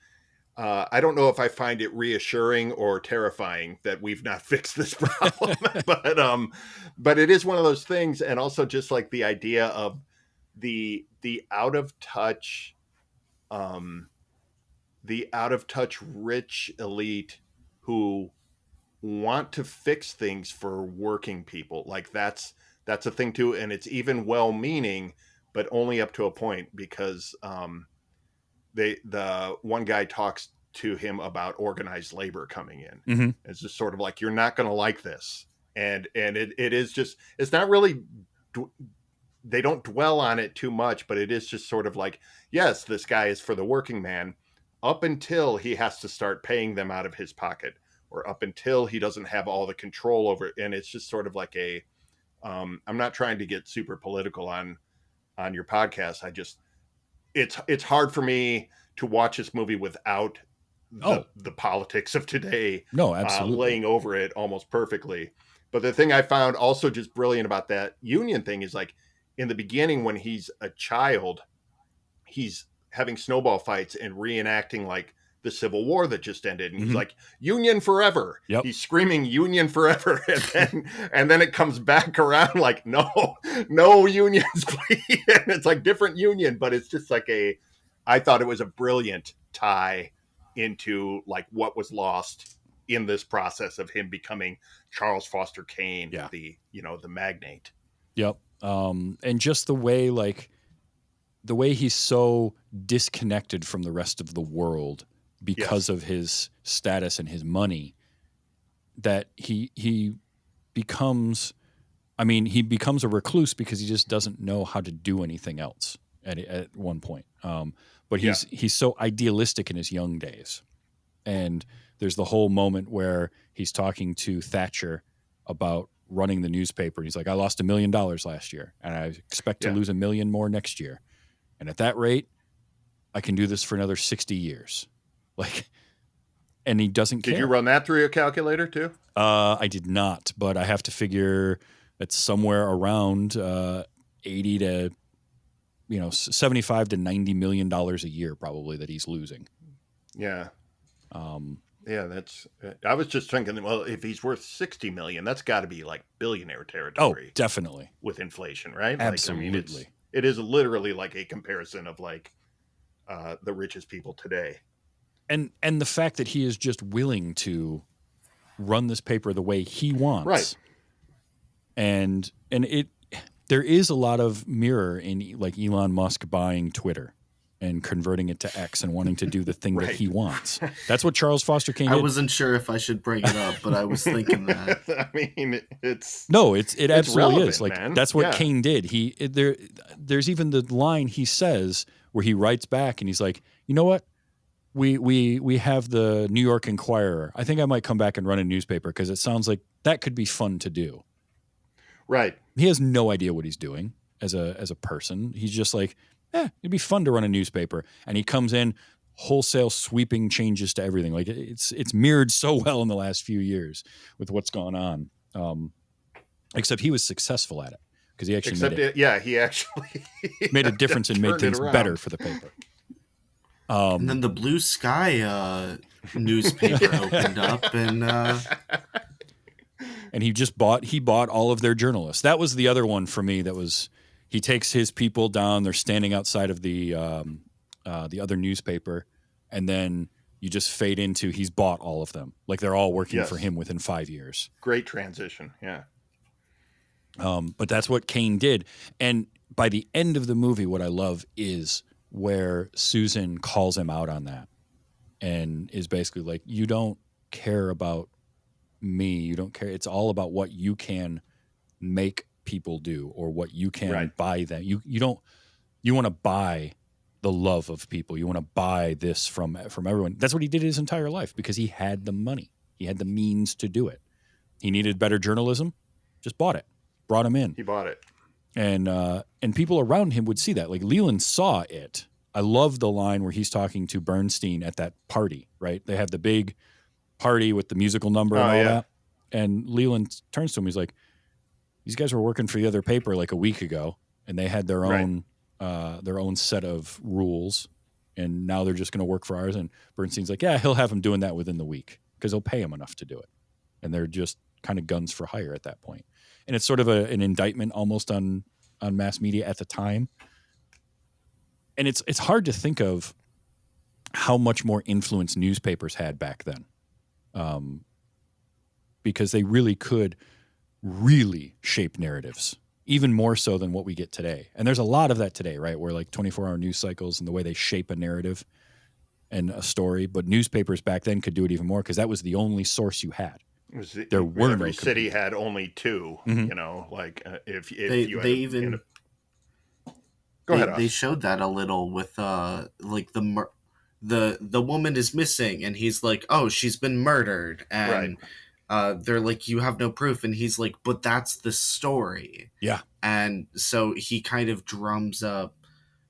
I don't know if I find it reassuring or terrifying that we've not fixed this problem, but it is one of those things. And also just like the idea of the out of touch, um, rich elite who want to fix things for working people. Like that's a thing too. And it's even well meaning, but only up to a point, because the one guy talks to him about organized labor coming in. Mm-hmm. It's just sort of like, you're not going to like this. And it is just, it's not really, they don't dwell on it too much, but it is just sort of like, yes, this guy is for the working man up until he has to start paying them out of his pocket, or up until he doesn't have all the control over it. And it's just sort of like I'm not trying to get super political on your podcast. It's hard for me to watch this movie without the politics of today No, absolutely. laying over it almost perfectly. But the thing I found also just brilliant about that union thing is, like, in the beginning, when he's a child, he's having snowball fights and reenacting like the Civil War that just ended. And he's like, Union forever. Yep. He's screaming Union forever. And then it comes back around like, no unions, please. And it's like different union, but it's just like I thought it was a brilliant tie into like what was lost in this process of him becoming Charles Foster Kane, the magnate. Yep. And just the way he's so disconnected from the rest of the world because of his status and his money, that he becomes a recluse because he just doesn't know how to do anything else at one point. But he's so idealistic in his young days. And there's the whole moment where he's talking to Thatcher about running the newspaper. He's like, I lost $1 million last year, and I expect to lose $1 million more next year. And at that rate, I can do this for another 60 years. Like, and he doesn't care. Did you run that through your calculator too? I did not, but I have to figure it's somewhere around 80 to 75 to $90 million a year probably that he's losing. Yeah. That's. I was just thinking, well, if he's worth 60 million, that's got to be like billionaire territory. Oh, definitely. With inflation, right? Absolutely. Like, I mean, it is literally like a comparison of like the richest people today. And the fact that he is just willing to run this paper the way he wants, right? And there is a lot of mirror in like Elon Musk buying Twitter and converting it to X and wanting to do the thing that he wants. That's what Charles Foster Kane did. I wasn't sure if I should bring it up, but I was thinking that. I mean, it absolutely relevant, is. Like, man. That's what Kane did. There's even the line he says where he writes back and he's like, you know what? We have the New York Inquirer. I think I might come back and run a newspaper because it sounds like that could be fun to do. Right. He has no idea what he's doing as a person. He's just like, it'd be fun to run a newspaper. And he comes in, wholesale sweeping changes to everything. Like it's mirrored so well in the last few years with what's gone on. Except he was successful at it because he actually he actually made a difference and made things better for the paper. And then the Blue Sky newspaper opened up, and he bought all of their journalists. That was the other one for me. That was, he takes his people down. They're standing outside of the other newspaper, and then you just fade into he's bought all of them. Like they're all working for him within 5 years. Great transition, yeah. But that's what Kane did, and by the end of the movie, what I love is where Susan calls him out on that and is basically like, you don't care about me. You don't care. It's all about what you can make people do or what you can buy them. You want to buy the love of people. You want to buy this from everyone. That's what he did his entire life because he had the money. He had the means to do it. He needed better journalism, just bought it, brought him in. He bought it. And people around him would see that. Like Leland saw it. I love the line where he's talking to Bernstein at that party, right? They have the big party with the musical number and all that. And Leland turns to him. He's like, these guys were working for the other paper like a week ago, and they had their own set of rules, and now they're just going to work for ours. And Bernstein's like, yeah, he'll have them doing that within the week because he'll pay them enough to do it. And they're just kind of guns for hire at that point. And it's sort of an indictment almost on mass media at the time. And it's hard to think of how much more influence newspapers had back then, because they really could really shape narratives, even more so than what we get today. And there's a lot of that today, right? Where like 24-hour news cycles and the way they shape a narrative and a story. But newspapers back then could do it even more because that was the only source you had. There were every no city had only two. Mm-hmm. You know, like if They you had even go ahead. They showed that a little with like the woman is missing and he's like, oh, she's been murdered, and they're like, you have no proof, and he's like, but that's the story. Yeah. And so he kind of drums up.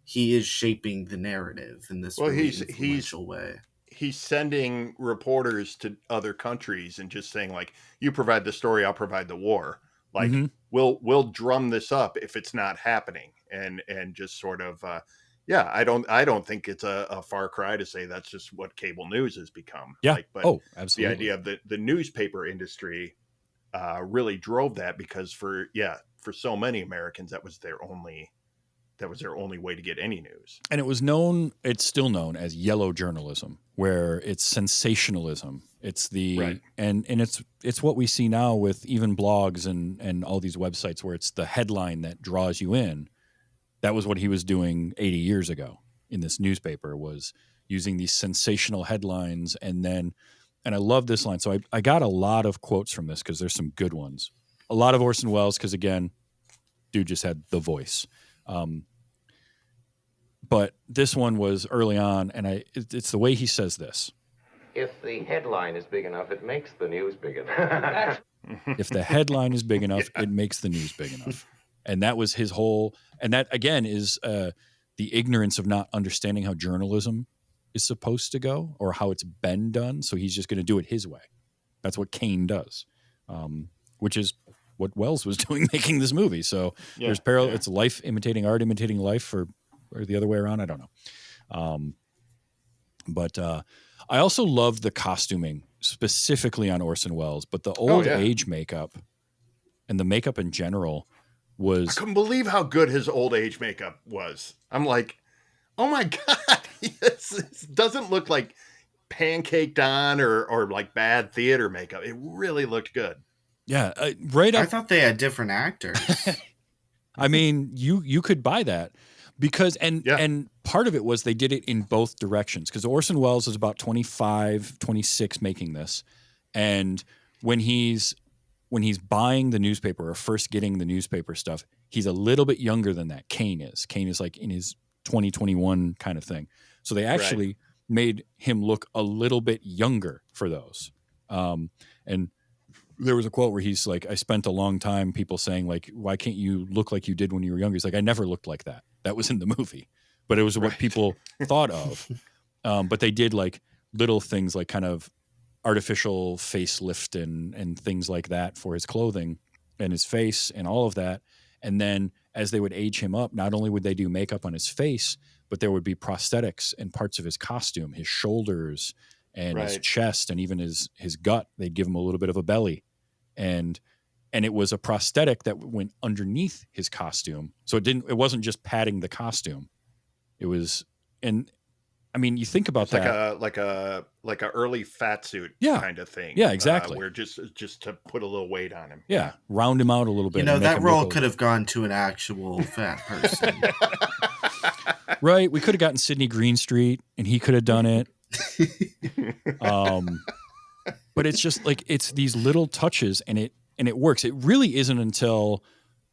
He is shaping the narrative in this really influential way. He's sending reporters to other countries and just saying like, you provide the story, I'll provide the war. Like we'll drum this up if it's not happening, and just sort of I don't think it's a far cry to say that's just what cable news has become. Yeah. Like, but absolutely. the idea of the newspaper industry really drove that because for so many Americans that was their only way to get any news. And it's still known as yellow journalism, where it's sensationalism. It's the and it's what we see now with even blogs and all these websites where it's the headline that draws you in. That was what he was doing 80 years ago in this newspaper, was using these sensational headlines. And I love this line. So I got a lot of quotes from this because there's some good ones. A lot of Orson Welles because, again, dude just had the voice. But this one was early on, and it's the way he says this. If the headline is big enough, it makes the news big enough. If the headline is big enough, it makes the news big enough. And that was his whole, and that again is the ignorance of not understanding how journalism is supposed to go or how it's been done. So he's just going to do it his way. That's what Kane does, which is what Wells was doing making this movie. So there's parallel. Yeah. It's life imitating art, imitating life, or the other way around. I don't know. But I also loved the costuming, specifically on Orson Welles, but the old age makeup and the makeup in general was... I couldn't believe how good his old age makeup was. I'm like, oh my God, this doesn't look like pancaked on or like bad theater makeup. It really looked good. Yeah, right up. I thought they had different actors. I mean, you could buy that because and part of it was they did it in both directions because Orson Welles is about 25, 26 making this, and when he's buying the newspaper or first getting the newspaper stuff, he's a little bit younger than that. Kane is like in his 2021 kind of thing. So they actually made him look a little bit younger for those. And there was a quote where he's like, I spent a long time people saying like, why can't you look like you did when you were younger? He's like, I never looked like that. That was in the movie, but it was what people thought of. But they did like little things like kind of artificial facelift and things like that for his clothing and his face and all of that. And then as they would age him up, not only would they do makeup on his face, but there would be prosthetics and parts of his costume, his shoulders and his chest and even his gut. They'd give him a little bit of a belly. And it was a prosthetic that went underneath his costume. So it wasn't just padding the costume. It was, and I mean, you think about that. Like a early fat suit kind of thing. Yeah, exactly. Where just to put a little weight on him. Yeah. Round him out a little bit. You know, that role could have gone to an actual fat person. Right. We could have gotten Sidney Greenstreet and he could have done it. But it's just like, it's these little touches and it works. It really isn't until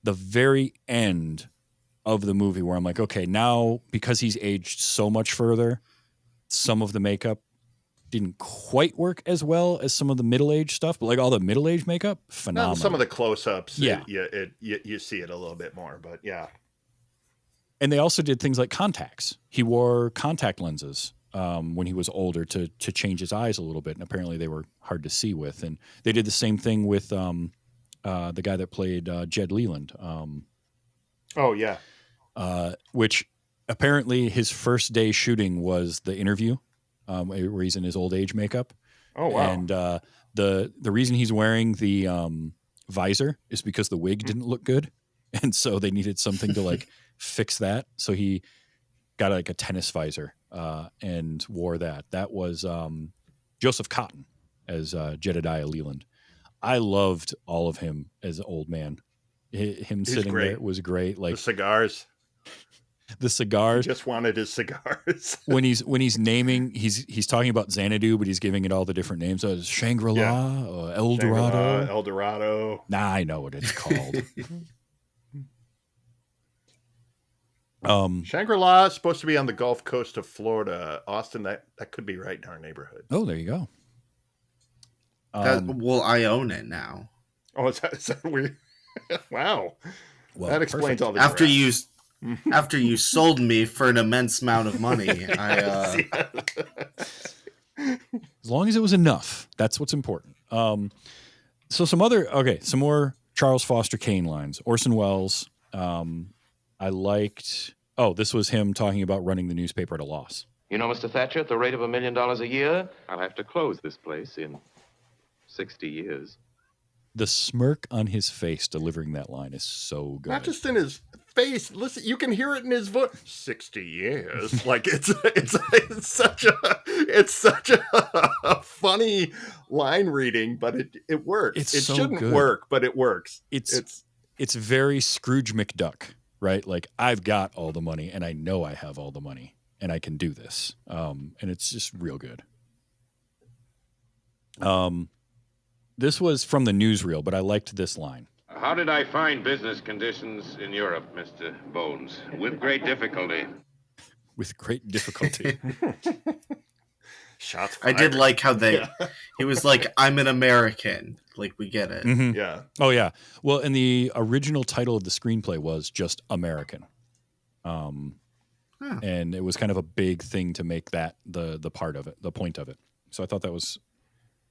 the very end of the movie where I'm like, okay, now because he's aged so much further, some of the makeup didn't quite work as well as some of the middle-aged stuff, but like all the middle-aged makeup, phenomenal. Some of the close-ups, yeah, you see it a little bit more, but yeah. And they also did things like contacts. He wore contact lenses when he was older to change his eyes a little bit, and apparently they were hard to see with. And they did the same thing with the guy that played Jed Leland. Oh yeah, which apparently his first day shooting was the interview. Where he's in his old age makeup. Oh wow! And the reason he's wearing the visor is because the wig didn't look good, and so they needed something to like fix that. So he got like a tennis visor and wore that. That was Joseph Cotton as Jedediah Leland. I loved all of him as an old man. Him sitting there was great. Like the cigars. The cigars. He just wanted his cigars. when he's naming, he's talking about Xanadu, but he's giving it all the different names. So Shangri-La, El Dorado. El Dorado. Nah, I know what it's called. Shangri-La is supposed to be on the Gulf Coast of Florida. Austin, that could be right in our neighborhood. Oh, there you go. Well, I own it now. Oh, is that weird? Wow. Well, that explains perfect. all the After you sold me for an immense amount of money, as long as it was enough, that's what's important. So some more Charles Foster Kane lines. Orson Welles. I liked. Oh, this was him talking about running the newspaper at a loss. You know, Mr. Thatcher, at the rate of $1 million a year, I'll have to close this place in 60 years. The smirk on his face delivering that line is so good. Not just in his face. Listen, you can hear it in his voice. 60 years. Like it's such a funny line reading, but it works. It so shouldn't good. Work, but it works. It's very Scrooge McDuck, right? Like I've got all the money and I know I have all the money and I can do this. And it's just real good. This was from the newsreel, but I liked this line. How did I find business conditions in Europe, Mr. Bones? With great difficulty. With great difficulty. Shots fired. I did like how he was like, I'm an American. Like, we get it. Mm-hmm. Yeah. Oh, yeah. Well, and the original title of the screenplay was just American. And it was kind of a big thing to make that the part of it, the point of it. So I thought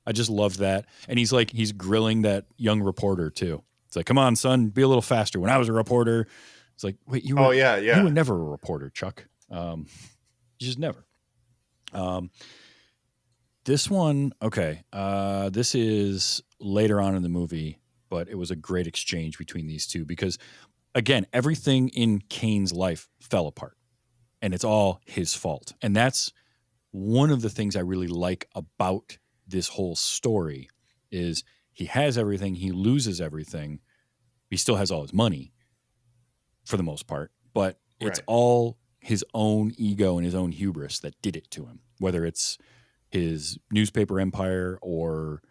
I just loved that. And he's grilling that young reporter too. It's like, come on, son, be a little faster. When I was a reporter, it's like, wait, you were, you were never a reporter, Chuck. You just never. This one, okay. This is later on in the movie, but it was a great exchange between these two because, again, everything in Kane's life fell apart and it's all his fault. And that's one of the things I really like about this whole story is he has everything, he loses everything. He still has all his money for the most part, but it's all his own ego and his own hubris that did it to him, whether it's his newspaper empire or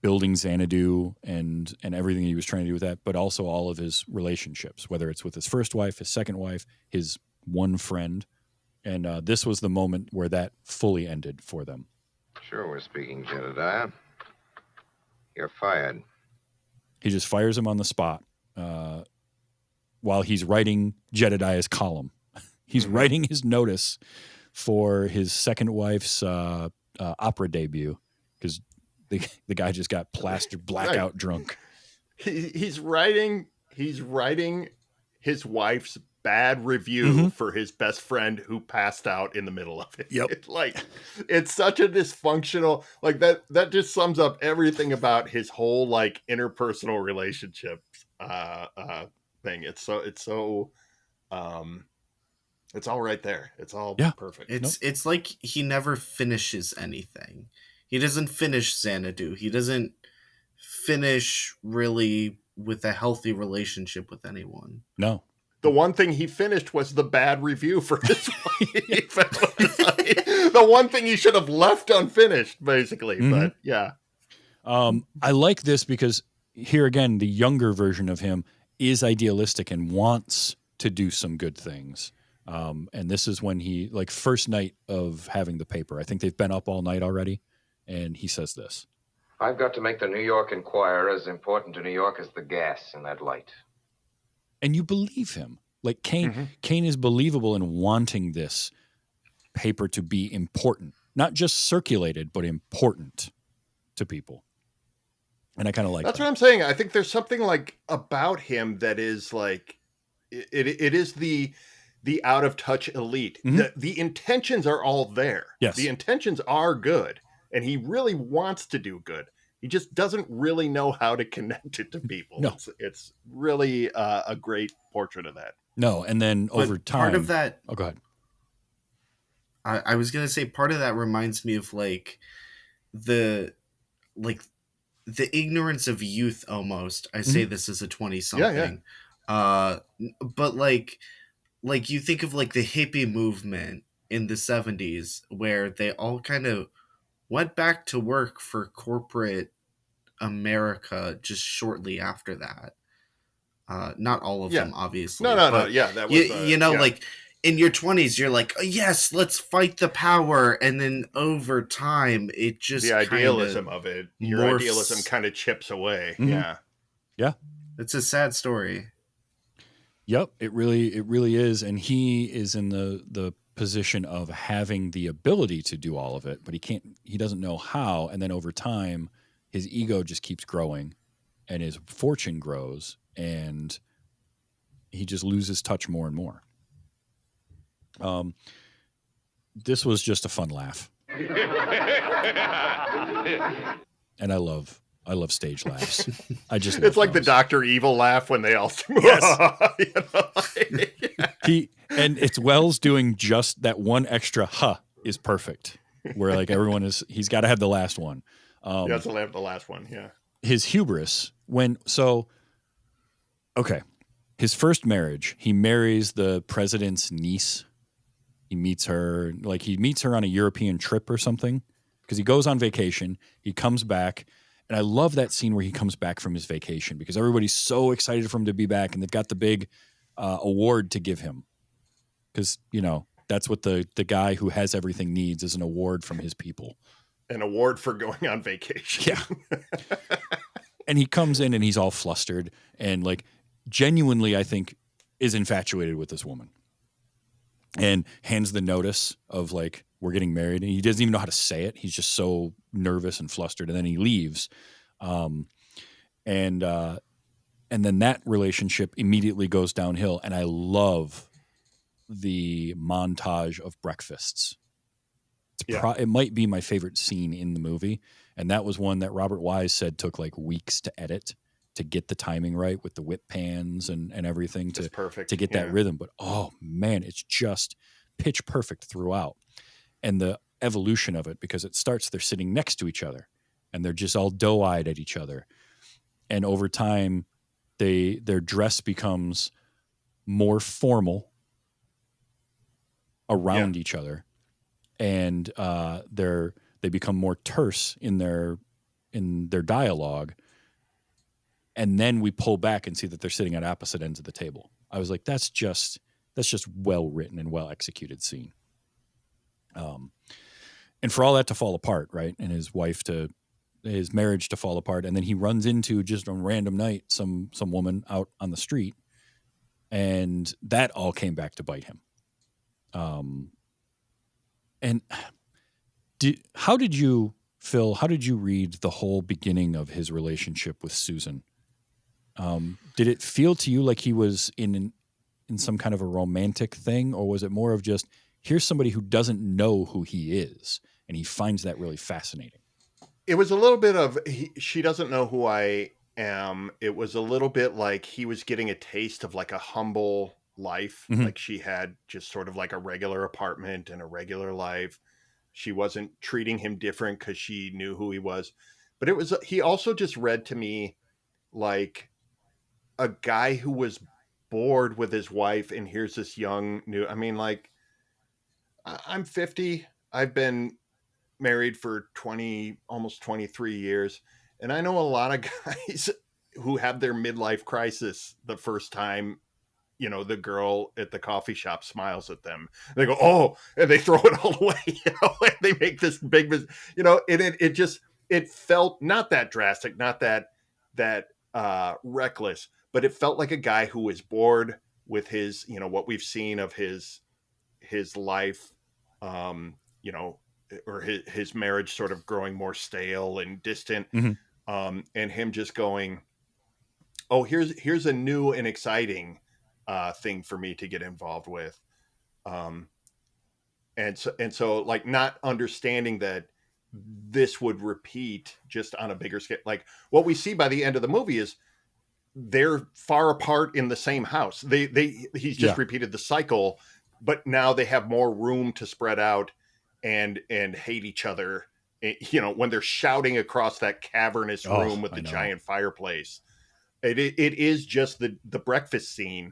building Xanadu and everything he was trying to do with that, but also all of his relationships, whether it's with his first wife, his second wife, his one friend. And this was the moment where that fully ended for them. Sure, we're speaking, Jedediah. You're fired. He just fires him on the spot while he's writing Jedediah's column. He's writing his notice for his second wife's opera debut because the guy just got plastered blackout drunk. He's writing his wife's bad review for his best friend who passed out in the middle of it. Yep. It's such a dysfunctional, like that just sums up everything about his whole like interpersonal relationship thing. It's all right there. It's all perfect. It's like he never finishes anything. He doesn't finish Xanadu. He doesn't finish really with a healthy relationship with anyone. No. the one thing he finished was the bad review for his wife. The one thing he should have left unfinished, basically. Mm-hmm. But yeah. I like this because here again, the younger version of him is idealistic and wants to do some good things. And this is when he, like, first night of having the paper, I think they've been up all night already. And he says this. I've got to make the New York Enquirer as important to New York as the gas in that light. And you believe him. Like Kane is believable in wanting this paper to be important, not just circulated, but important to people. And I kind of like that's that. what I'm saying. I think there's something like about him that is like it is the out of touch elite. The intentions are all there. Yes, the intentions are good, and he really wants to do good. He just doesn't really know how to connect it to people. No. It's really a great portrait of that. No, and then over time, part of that. Oh, go ahead. I was gonna say part of that reminds me of like the ignorance of youth almost. I say this as a 20-something. But like you think of like the hippie movement in the 70s where they all kind of went back to work for corporate America just shortly after that. Not all of them, obviously. No. Yeah, that was like in your 20s, you're like, oh, yes, let's fight the power, and then over time, it just the idealism of it, your morphs. Idealism kind of chips away. Yeah. It's a sad story. Yep, it really is, and he is in the position of having the ability to do all of it, but he doesn't know how, and then over time his ego just keeps growing and his fortune grows and he just loses touch more and more. This was just a fun laugh. And I love stage laughs. It's like those. the Dr. Evil laugh when they all And it's Wells doing just that one extra is perfect. Where like he's got to have the last one. He has to have the last one, yeah. His hubris his first marriage, he marries the president's niece. He meets her on a European trip or something because he goes on vacation. He comes back. And I love that scene where he comes back from his vacation because everybody's so excited for him to be back and they've got the big award to give him. Because, that's what the guy who has everything needs is an award from his people. An award for going on vacation. Yeah. And he comes in and he's all flustered and like genuinely, I think, is infatuated with this woman. And hands the notice of like, we're getting married. And he doesn't even know how to say it. He's just so nervous and flustered. And then he leaves. And then that relationship immediately goes downhill. And I love the montage of breakfasts. It might be my favorite scene in the movie. And that was one that Robert Wise said took like weeks to edit to get the timing right with the whip pans and everything to get that rhythm. But, oh, man, it's just pitch perfect throughout. And the evolution of it, because it starts, they're sitting next to each other and they're just all doe-eyed at each other. And over time, their dress becomes more formal around each other. And they become more terse in their dialogue. And then we pull back and see that they're sitting at opposite ends of the table. I was like, that's just well written and well executed scene. And for all that to fall apart, right? And his marriage to fall apart. And then he runs into just on a random night, some woman out on the street. And that all came back to bite him. And how did you read the whole beginning of his relationship with Susan? Did it feel to you like he was in some kind of a romantic thing, or was it more of just, here's somebody who doesn't know who he is, and he finds that really fascinating? It was a little bit of, she doesn't know who I am. It was a little bit like he was getting a taste of like a humble life. Mm-hmm. Like she had just sort of like a regular apartment and a regular life. She wasn't treating him different because she knew who he was. But he also just read to me like a guy who was bored with his wife, and here's this young new. I mean, like, I'm 50. I've been married for 20, almost 23 years, and I know a lot of guys who have their midlife crisis the first time, you know, the girl at the coffee shop smiles at them. They go, oh, and they throw it all away, you know, and they make this big, you know, it just, it felt not that drastic, not that reckless, but it felt like a guy who was bored with his, you know, what we've seen of his life, you know, or his marriage sort of growing more stale and distant. And him just going, oh, here's a new and exciting thing for me to get involved with. And so like not understanding that this would repeat just on a bigger scale. Like what we see by the end of the movie is they're far apart in the same house. He's just repeated the cycle, but now they have more room to spread out and hate each other. You know, when they're shouting across that cavernous room with the giant fireplace, it is just the breakfast scene,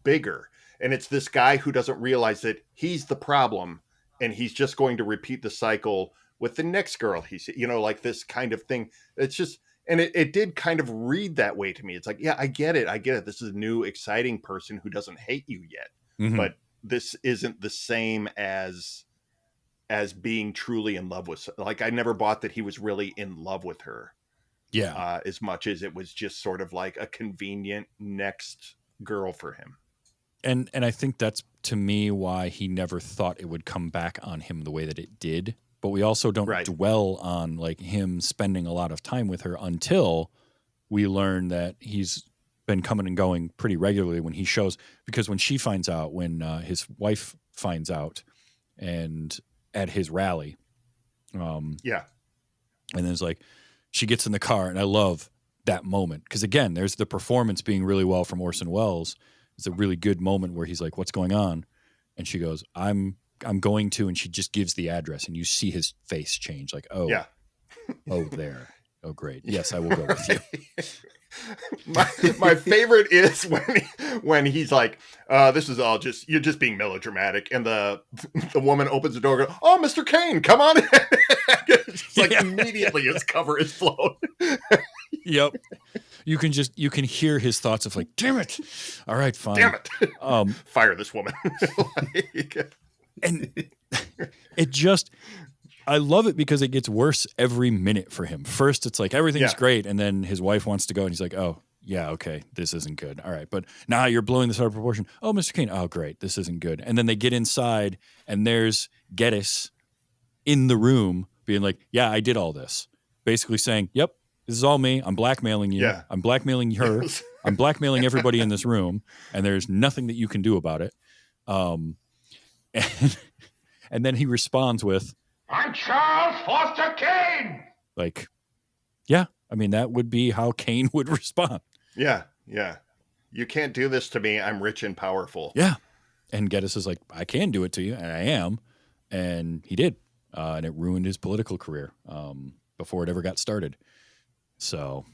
bigger. And it's this guy who doesn't realize that he's the problem, and he's just going to repeat the cycle with the next girl. He's, you know, like this kind of thing. It's just, and it did kind of read that way to me. It's like, yeah, I get it. This is a new, exciting person who doesn't hate you yet, but this isn't the same as being truly in love with. Like, I never bought that he was really in love with her. Yeah. As much as it was just sort of like a convenient next girl for him. And I think that's, to me, why he never thought it would come back on him the way that it did. But we also don't dwell on like him spending a lot of time with her until we learn that he's been coming and going pretty regularly when he shows, because when she finds out, when his wife finds out and at his rally, and then it's like, she gets in the car, and I love that moment. Because again, there's the performance being really well from Orson Welles. It's a really good moment where he's like, what's going on? And she goes, I'm going to, and she just gives the address, and you see his face change. Like, oh, oh, there. Oh, great. Yes, I will go with you. my favorite is when he's like, this is all just, you're just being melodramatic. And the woman opens the door and goes, oh, Mr. Kane, come on in. It's like immediately his cover is blown. Yep. You can hear his thoughts of like, damn it. All right, fine. Damn it. Fire this woman. And it just, I love it because it gets worse every minute for him. First, it's like everything's great, and then his wife wants to go, and he's like, oh, yeah, okay, this isn't good. All right, but now you're blowing this out of proportion. Oh, Mr. Kane, oh, great, this isn't good. And then they get inside, and there's Geddes in the room being like, yeah, I did all this. Basically saying, yep, this is all me. I'm blackmailing you. Yeah. I'm blackmailing her. I'm blackmailing everybody in this room, and there's nothing that you can do about it. And then he responds with, I'm Charles Foster Kane. Like, yeah, I mean, that would be how Kane would respond. Yeah. You can't do this to me. I'm rich and powerful. Yeah. And Geddes is like, I can do it to you, and I am. And he did. And it ruined his political career before it ever got started. So,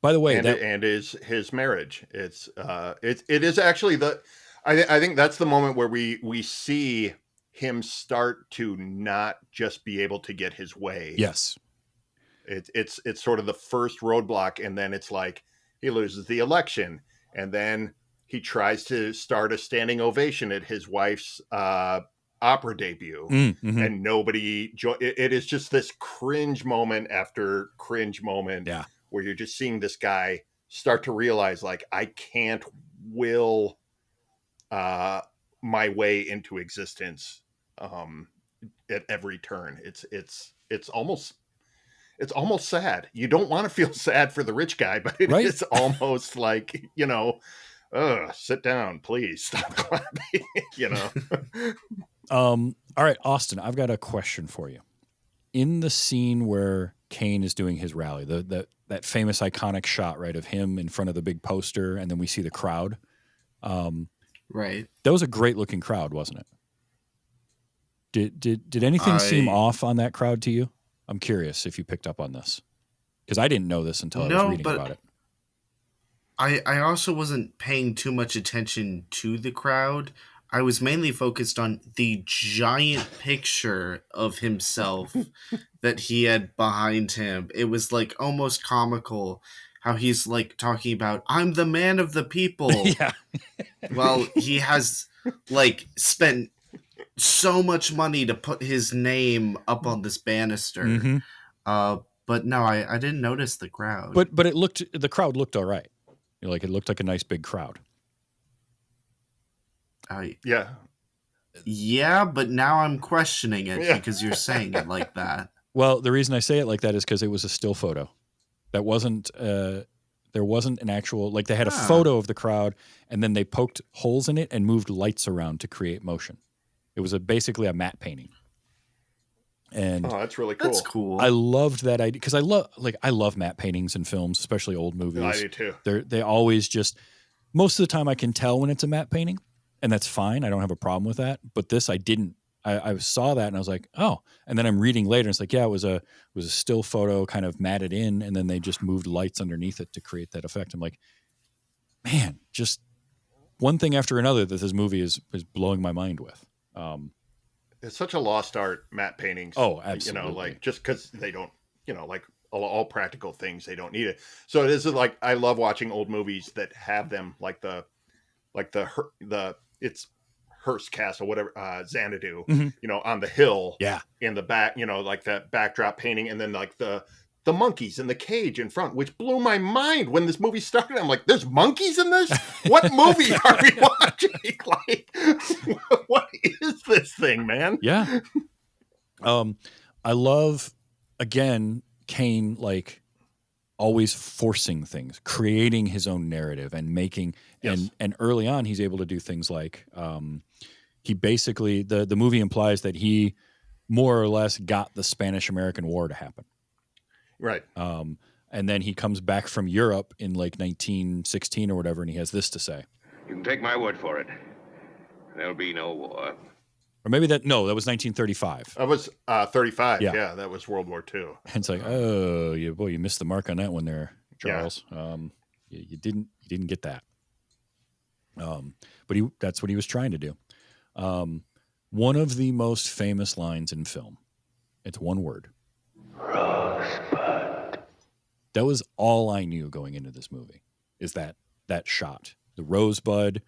by the way, and his marriage. It is actually I think that's the moment where we see him start to not just be able to get his way. Yes. It's sort of the first roadblock, and then it's like he loses the election, and then he tries to start a standing ovation at his wife's opera debut, and nobody it is just this cringe moment after cringe moment, where you're just seeing this guy start to realize, like, I can't will my way into existence at every turn. It's almost sad. You don't want to feel sad for the rich guy, but it is almost like, you know, sit down, please, stop clapping. You know. All right, Austin, I've got a question for you. In the scene where Kane is doing his rally, that famous iconic shot, right, of him in front of the big poster, and then we see the crowd. Right. That was a great looking crowd, wasn't it? Did anything seem off on that crowd to you? I'm curious if you picked up on this, because I didn't know this until I was reading about it. I also wasn't paying too much attention to the crowd. I was mainly focused on the giant picture of himself that he had behind him. It was like almost comical how he's like talking about, I'm the man of the people. Yeah. Well, he has like spent so much money to put his name up on this banister. Mhm. But no, I didn't notice the crowd. But the crowd looked all right. Like it looked like a nice big crowd. Yeah. Yeah, but now I'm questioning it Yeah. because you're saying it like that. Well, the reason I say it like that is because it was a still photo. That wasn't there wasn't an actual, like they had a photo of the crowd and then they poked holes in it and moved lights around to create motion. It was basically a matte painting. And that's really cool. That's cool. I loved that idea because I love matte paintings in films, especially old movies. I do too. They always just, most of the time I can tell when it's a matte painting, and that's fine. I don't have a problem with that. But this I didn't. I saw that and I was like, oh. And then I'm reading later and it's like, yeah, it was a still photo kind of matted in, and then they just moved lights underneath it to create that effect. I'm like, man, just one thing after another that this movie is blowing my mind with. It's such a lost art, matte paintings. Oh, absolutely. You know, like just because they don't, you know, like all practical things, they don't need it. So it is like, I love watching old movies that have them like the it's Hearst Castle, whatever, Xanadu, you know, on the hill, in the back, you know, like that backdrop painting, and then like the monkeys in the cage in front, which blew my mind when this movie started. I'm like, there's monkeys in this? What movie are we watching? Like, what is this thing, man? Yeah. I love, again, Kane, like always forcing things, creating his own narrative and making, and early on, he's able to do things like, he basically, the movie implies that he more or less got the Spanish-American War to happen. Right. And then he comes back from Europe in like 1916 or whatever, and he has this to say. You can take my word for it. There'll be no war. Or maybe that was 1935. That was 35. Yeah. Yeah, that was World War II. And it's like, oh, you missed the mark on that one there, Charles. Yeah. You didn't get that. But that's what he was trying to do. One of the most famous lines in film. It's one word. Rosebud. That was all I knew going into this movie, is that shot. The rosebud,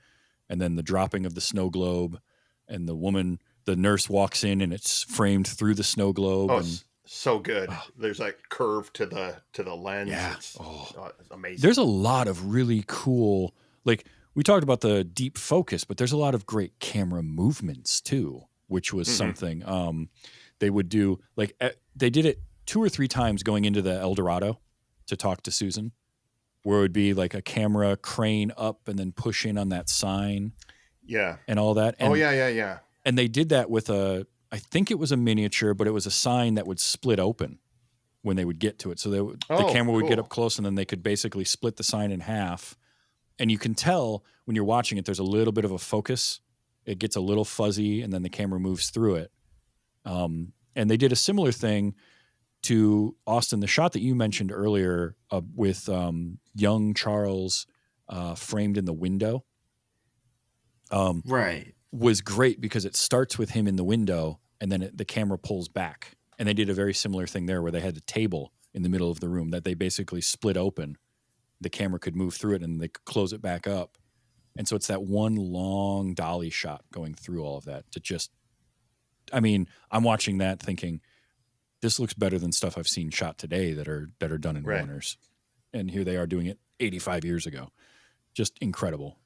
and then the dropping of the snow globe, and the nurse walks in and it's framed through the snow globe. Oh, so good. There's like curve to the lens. Yeah. It's amazing. There's a lot of really cool, like we talked about the deep focus, but there's a lot of great camera movements too, which was something they would do. Like they did it 2 or 3 times going into the El Dorado to talk to Susan, where it would be like a camera crane up and then push in on that sign. Yeah. And all that. And, yeah. And they did that with I think it was a miniature, but it was a sign that would split open when they would get to it. So the camera would get up close, and then they could basically split the sign in half. And you can tell when you're watching it, there's a little bit of a focus. It gets a little fuzzy, and then the camera moves through it. And they did a similar thing to Austin, the shot that you mentioned earlier with young Charles framed in the window. Right. Was great because it starts with him in the window, and then the camera pulls back. And they did a very similar thing there where they had a table in the middle of the room that they basically split open. The camera could move through it and they could close it back up. And so it's that one long dolly shot going through all of that to just, I mean, I'm watching that thinking, this looks better than stuff I've seen shot today that are done in Warner's. And here they are doing it 85 years ago. Just incredible.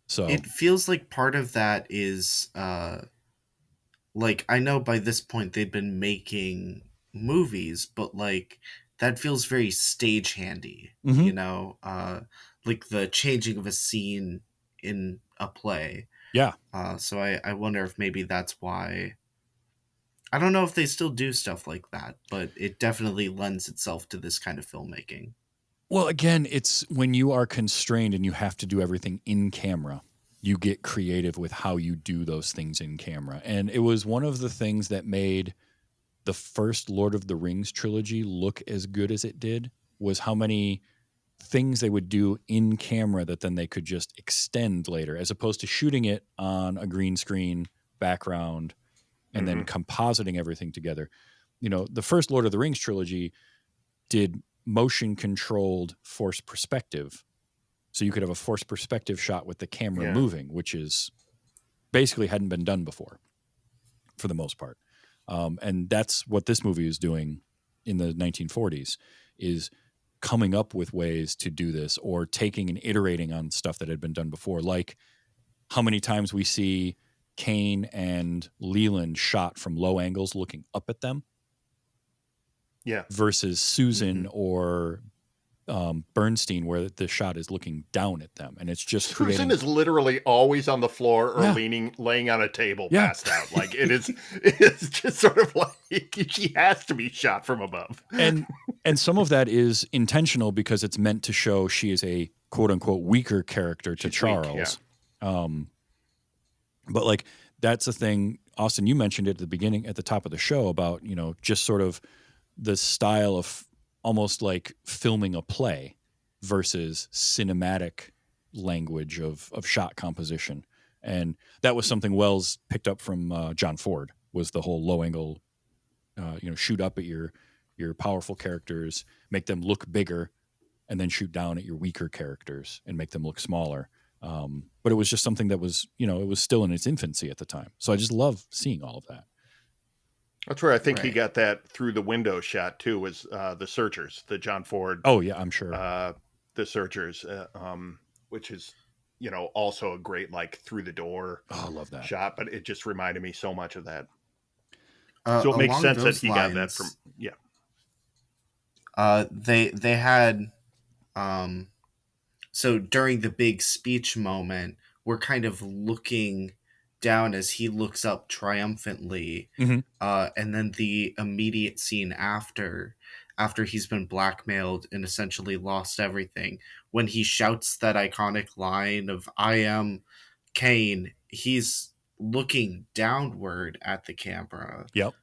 So it feels like part of that is like, I know by this point they've been making movies, but like that feels very stagehandy, you know, like the changing of a scene in a play. Yeah. So I wonder if maybe that's why. I don't know if they still do stuff like that, but it definitely lends itself to this kind of filmmaking. Well, again, it's when you are constrained and you have to do everything in camera, you get creative with how you do those things in camera. And it was one of the things that made the first Lord of the Rings trilogy look as good as it did, was how many things they would do in camera that then they could just extend later, as opposed to shooting it on a green screen background and then compositing everything together. You know, the first Lord of the Rings trilogy did motion controlled forced perspective. So you could have a forced perspective shot with the camera moving, which is basically hadn't been done before for the most part. And that's what this movie is doing in the 1940s, is coming up with ways to do this, or taking and iterating on stuff that had been done before. Like how many times we see Kane and Leland shot from low angles looking up at them. Yeah. Versus Susan or Bernstein, where the shot is looking down at them, and it's just Susan is literally always on the floor or laying on a table, passed out. Like it's just sort of like she has to be shot from above. And some of that is intentional because it's meant to show she is a quote unquote weaker character to Charles. Weak, but like that's the thing, Austin, you mentioned it at the beginning, at the top of the show, about, you know, just sort of the style of almost like filming a play versus cinematic language of shot composition. And that was something Welles picked up from John Ford, was the whole low angle, shoot up at your powerful characters, make them look bigger, and then shoot down at your weaker characters and make them look smaller. But it was just something that was, you know, it was still in its infancy at the time. So I just love seeing all of that. That's where I think he got that through the window shot too, was the Searchers, the John Ford. Oh yeah, I'm sure. The Searchers, which is, you know, also a great like through the door. Oh, I love that shot, but it just reminded me so much of that. So it makes sense that he got that from They had so during the big speech moment, we're kind of looking down as he looks up triumphantly, and then the immediate scene after he's been blackmailed and essentially lost everything, when he shouts that iconic line of "I am Kane," he's looking downward at the camera. Yep.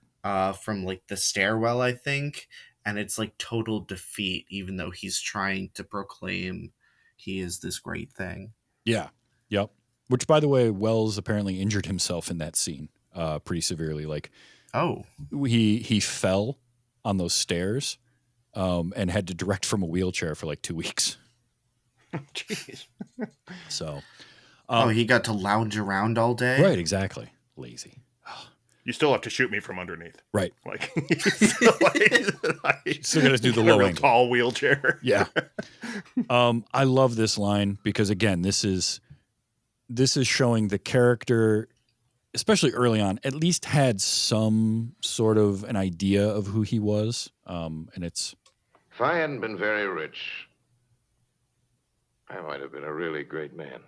From like the stairwell, I think, and it's like total defeat, even though he's trying to proclaim he is this great thing. Yeah. Yep. Which, by the way, Welles apparently injured himself in that scene pretty severely. Like, he fell on those stairs and had to direct from a wheelchair for like 2 weeks. Jeez. So, he got to lounge around all day. Right. Exactly. Lazy. You still have to shoot me from underneath. Right. Like, still got to do the low angle. Tall wheelchair. Yeah. I love this line because, again, this is showing the character, especially early on, at least had some sort of an idea of who he was. And it's, if I hadn't been very rich, I might have been a really great man.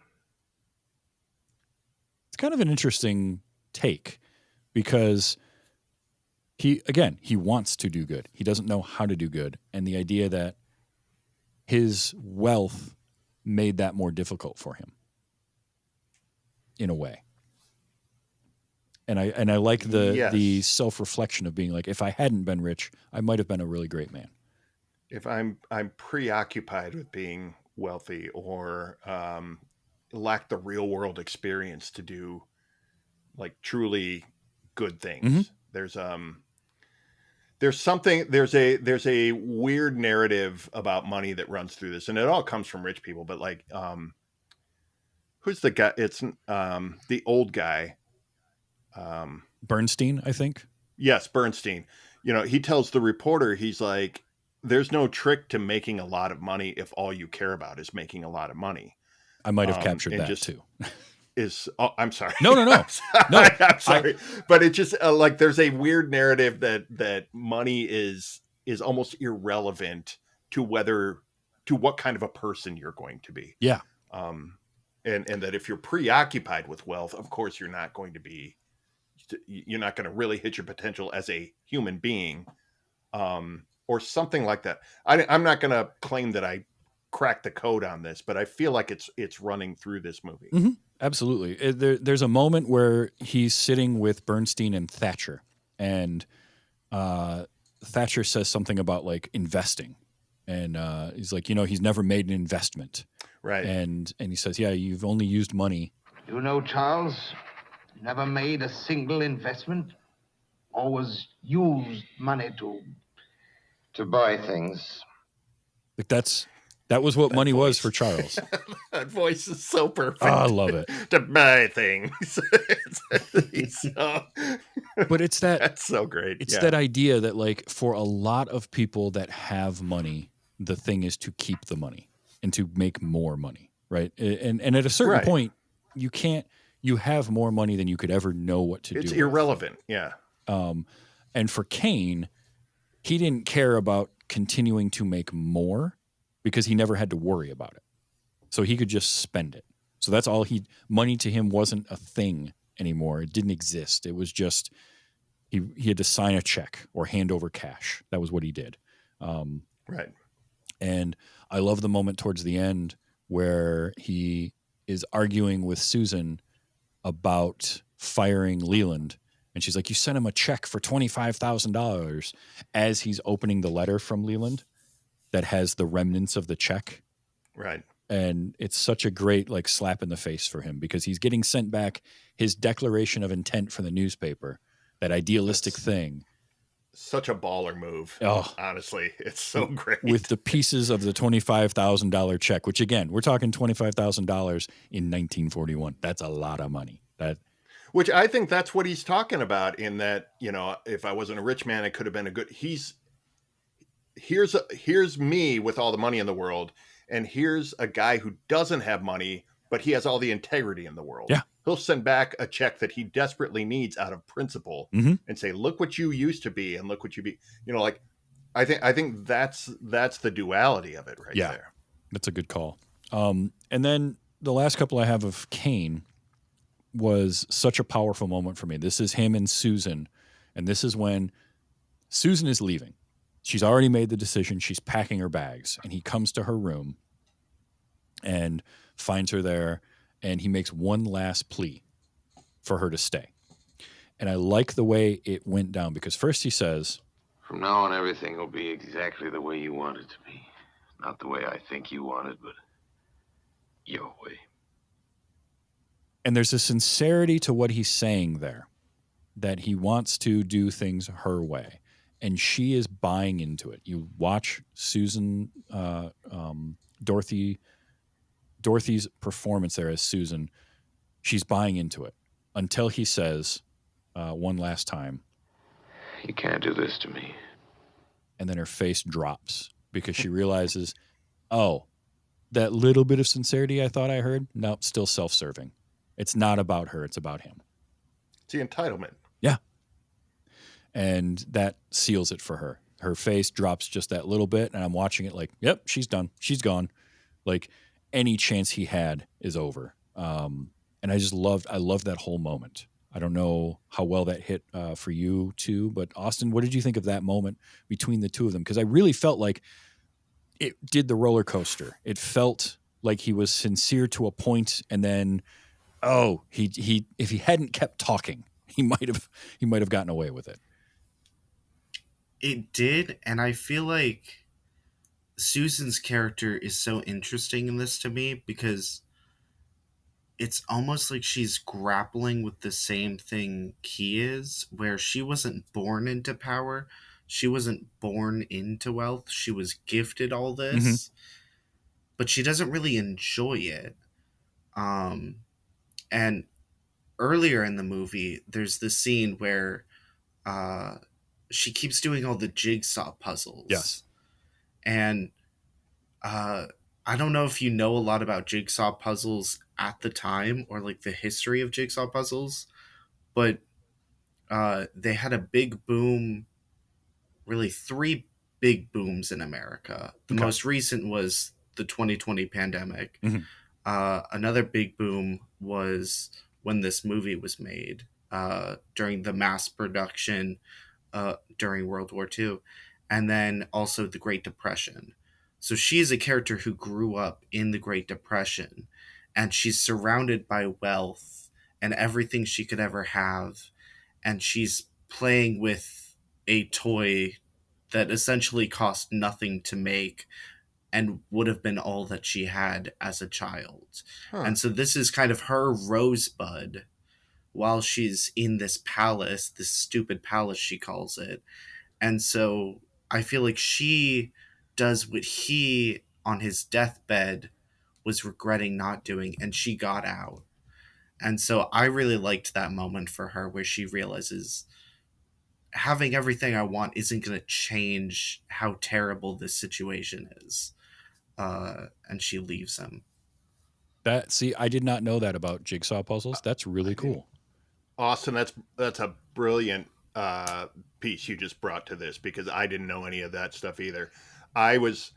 It's kind of an interesting take because he wants to do good. He doesn't know how to do good. And the idea that his wealth made that more difficult for him in a way. And I like the self-reflection of being like, if I hadn't been rich, I might have been a really great man. If I'm preoccupied with being wealthy or lack the real world experience to do like truly good things. There's a weird narrative about money that runs through this, and it all comes from rich people, but like who's the guy? It's the old guy. Bernstein, I think. Yes, Bernstein. You know, he tells the reporter, he's like, there's no trick to making a lot of money if all you care about is making a lot of money. I might have captured that too. I'm sorry. No. I'm sorry. But it just like there's a weird narrative that money is almost irrelevant to what kind of a person you're going to be. Yeah. And that if you're preoccupied with wealth, of course you're not going to really hit your potential as a human being, or something like that. I'm not going to claim that I cracked the code on this, but I feel like it's running through this movie. Mm-hmm. Absolutely. There's a moment where he's sitting with Bernstein and Thatcher, and Thatcher says something about like investing, And he's like, he's never made an investment. Right. And he says, yeah, you've only used money. You know, Charles, never made a single investment. Always used money To buy things. Like that was what money was for Charles. That voice is so perfect. Oh, I love it. To buy things. But it's that's so great. It's that idea that, like, for a lot of people that have money, the thing is to keep the money and to make more money, right? And at a certain point, you have more money than you could ever know what to do. It's irrelevant. Yeah. And for Kane, he didn't care about continuing to make more because he never had to worry about it. So he could just spend it. So that's all money to him wasn't a thing anymore. It didn't exist. It was just, he had to sign a check or hand over cash. That was what he did. Right. And I love the moment towards the end where he is arguing with Susan about firing Leland. And she's like, you sent him a check for $25,000 as he's opening the letter from Leland that has the remnants of the check. Right. And it's such a great, like, slap in the face for him because he's getting sent back his declaration of intent for the newspaper, that idealistic thing. Such a baller move. Oh, honestly, it's so great. With the pieces of the $25,000 check, which, again, we're talking $25,000 in 1941. That's a lot of money. Which I think that's what he's talking about in that, if I wasn't a rich man, it could have been a good, here's me with all the money in the world. And here's a guy who doesn't have money, but he has all the integrity in the world. Yeah. He'll send back a check that he desperately needs out of principle and say, look what you used to be. And look what you be, I think that's the duality of it right there. That's a good call. And then the last couple I have of Kane was such a powerful moment for me. This is him and Susan. And this is when Susan is leaving. She's already made the decision. She's packing her bags. And he comes to her room and finds her there. And he makes one last plea for her to stay. And I like the way it went down because first he says, from now on, everything will be exactly the way you want it to be. Not the way I think you want it, but your way. And there's a sincerity to what he's saying there, that he wants to do things her way. And she is buying into it. You watch Susan, Dorothy's performance there as Susan. She's buying into it until he says one last time, you can't do this to me. And then her face drops because she realizes, oh, that little bit of sincerity I thought I heard, no, still self-serving. It's not about her. It's about him. It's the entitlement. Yeah. And that seals it for her. Her face drops just that little bit, and I'm watching it like, yep, she's done. She's gone. Like, any chance he had is over. And I loved that whole moment. I don't know how well that hit for you too, but Austin, what did you think of that moment between the two of them? Because I really felt like it did the roller coaster. It felt like he was sincere to a point, and then, he if he hadn't kept talking, he might have gotten away with it. It did, and I feel like Susan's character is so interesting in this to me because it's almost like she's grappling with the same thing he is, where she wasn't born into power. She wasn't born into wealth. She was gifted all this, but she doesn't really enjoy it. And earlier in the movie, there's this scene where she keeps doing all the jigsaw puzzles. Yes. And I don't know if you know a lot about jigsaw puzzles at the time or like the history of jigsaw puzzles, but they had a big boom, really 3 big booms in America. The most recent was the 2020 pandemic. Another big boom was when this movie was made during the mass production during World War II, and then also the Great Depression. So she is a character who grew up in the Great Depression, and she's surrounded by wealth and everything she could ever have, and she's playing with a toy that essentially cost nothing to make and would have been all that she had as a child. And so this is kind of her rosebud while she's in this palace, this stupid palace she calls it. And so I feel like she does what he on his deathbed was regretting not doing, and she got out. And so I really liked that moment for her where she realizes having everything I want isn't going to change how terrible this situation is. And she leaves him. I did not know that about jigsaw puzzles. That's really cool. Austin, that's a brilliant piece you just brought to this, because I didn't know any of that stuff either. I was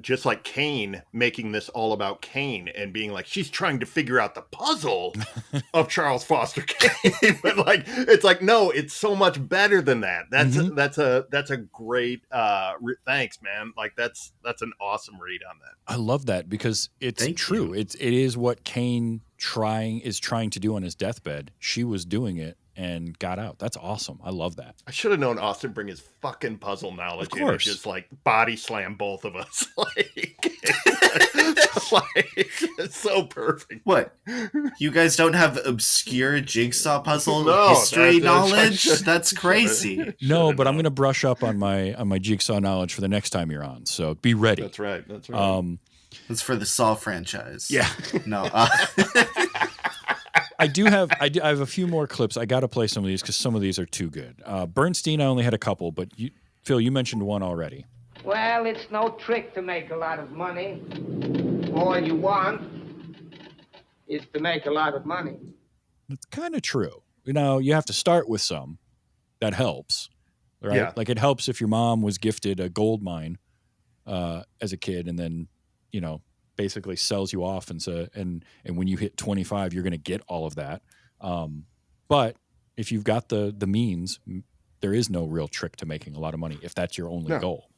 just like Kane, making this all about Kane and being like, she's trying to figure out the puzzle of Charles Foster Kane. But like, it's like, no, it's so much better than that. That's a great thanks, man. Like that's an awesome read on that. I love that because it's true. It is what Kane is trying to do on his deathbed. She was doing it and got out. That's awesome. I love that. I should have known Austin bring his fucking puzzle knowledge in and just like body slam both of us. It's so perfect. What? You guys don't have obscure jigsaw puzzle history knowledge? That's crazy. No, but I'm going to brush up on my jigsaw knowledge for the next time you're on. So be ready. That's right. That's for the Saw franchise. Yeah. No. I have a few more clips. I got to play some of these because some of these are too good. Bernstein, I only had a couple, but Phil, you mentioned one already. Well, it's no trick to make a lot of money. All you want is to make a lot of money. It's kind of true. You have to start with some. That helps, right? Yeah. Like it helps if your mom was gifted a gold mine as a kid, and then basically sells you off and when you hit 25 you're going to get all of that, but if you've got the means, there is no real trick to making a lot of money if that's your only goal.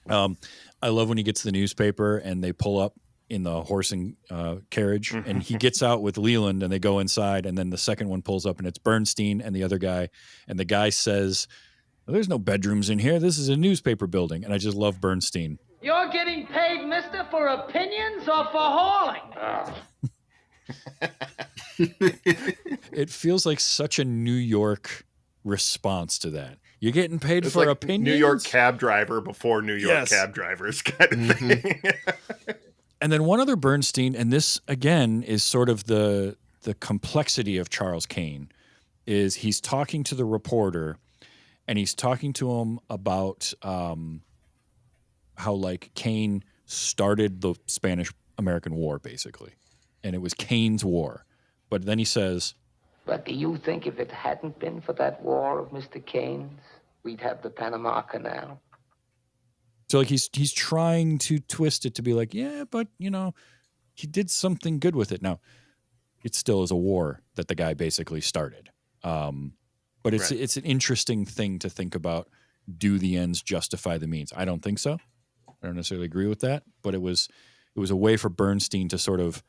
I love when he gets the newspaper and they pull up in the horse and carriage and he gets out with Leland and they go inside, and then the second one pulls up and it's Bernstein and the other guy, and the guy says, well, there's no bedrooms in here, this is a newspaper building. And I just love Bernstein. You're getting paid, mister, for opinions or for hauling? It feels like such a New York response to that. You're getting paid for like opinions? New York cab driver before New York cab drivers kind of thing. And then one other Bernstein, and this, again, is sort of the complexity of Charles Kane, is he's talking to the reporter, and he's talking to him about how like Kane started the Spanish-American War, basically. And it was Kane's war. But then he says, But do you think if it hadn't been for that war of Mr. Kane's, we'd have the Panama Canal? So like he's trying to twist it to be like, yeah, but he did something good with it. Now, it still is a war that the guy basically started. But it's an interesting thing to think about. Do the ends justify the means? I don't think so. I don't necessarily agree with that, but it was a way for Bernstein to sort of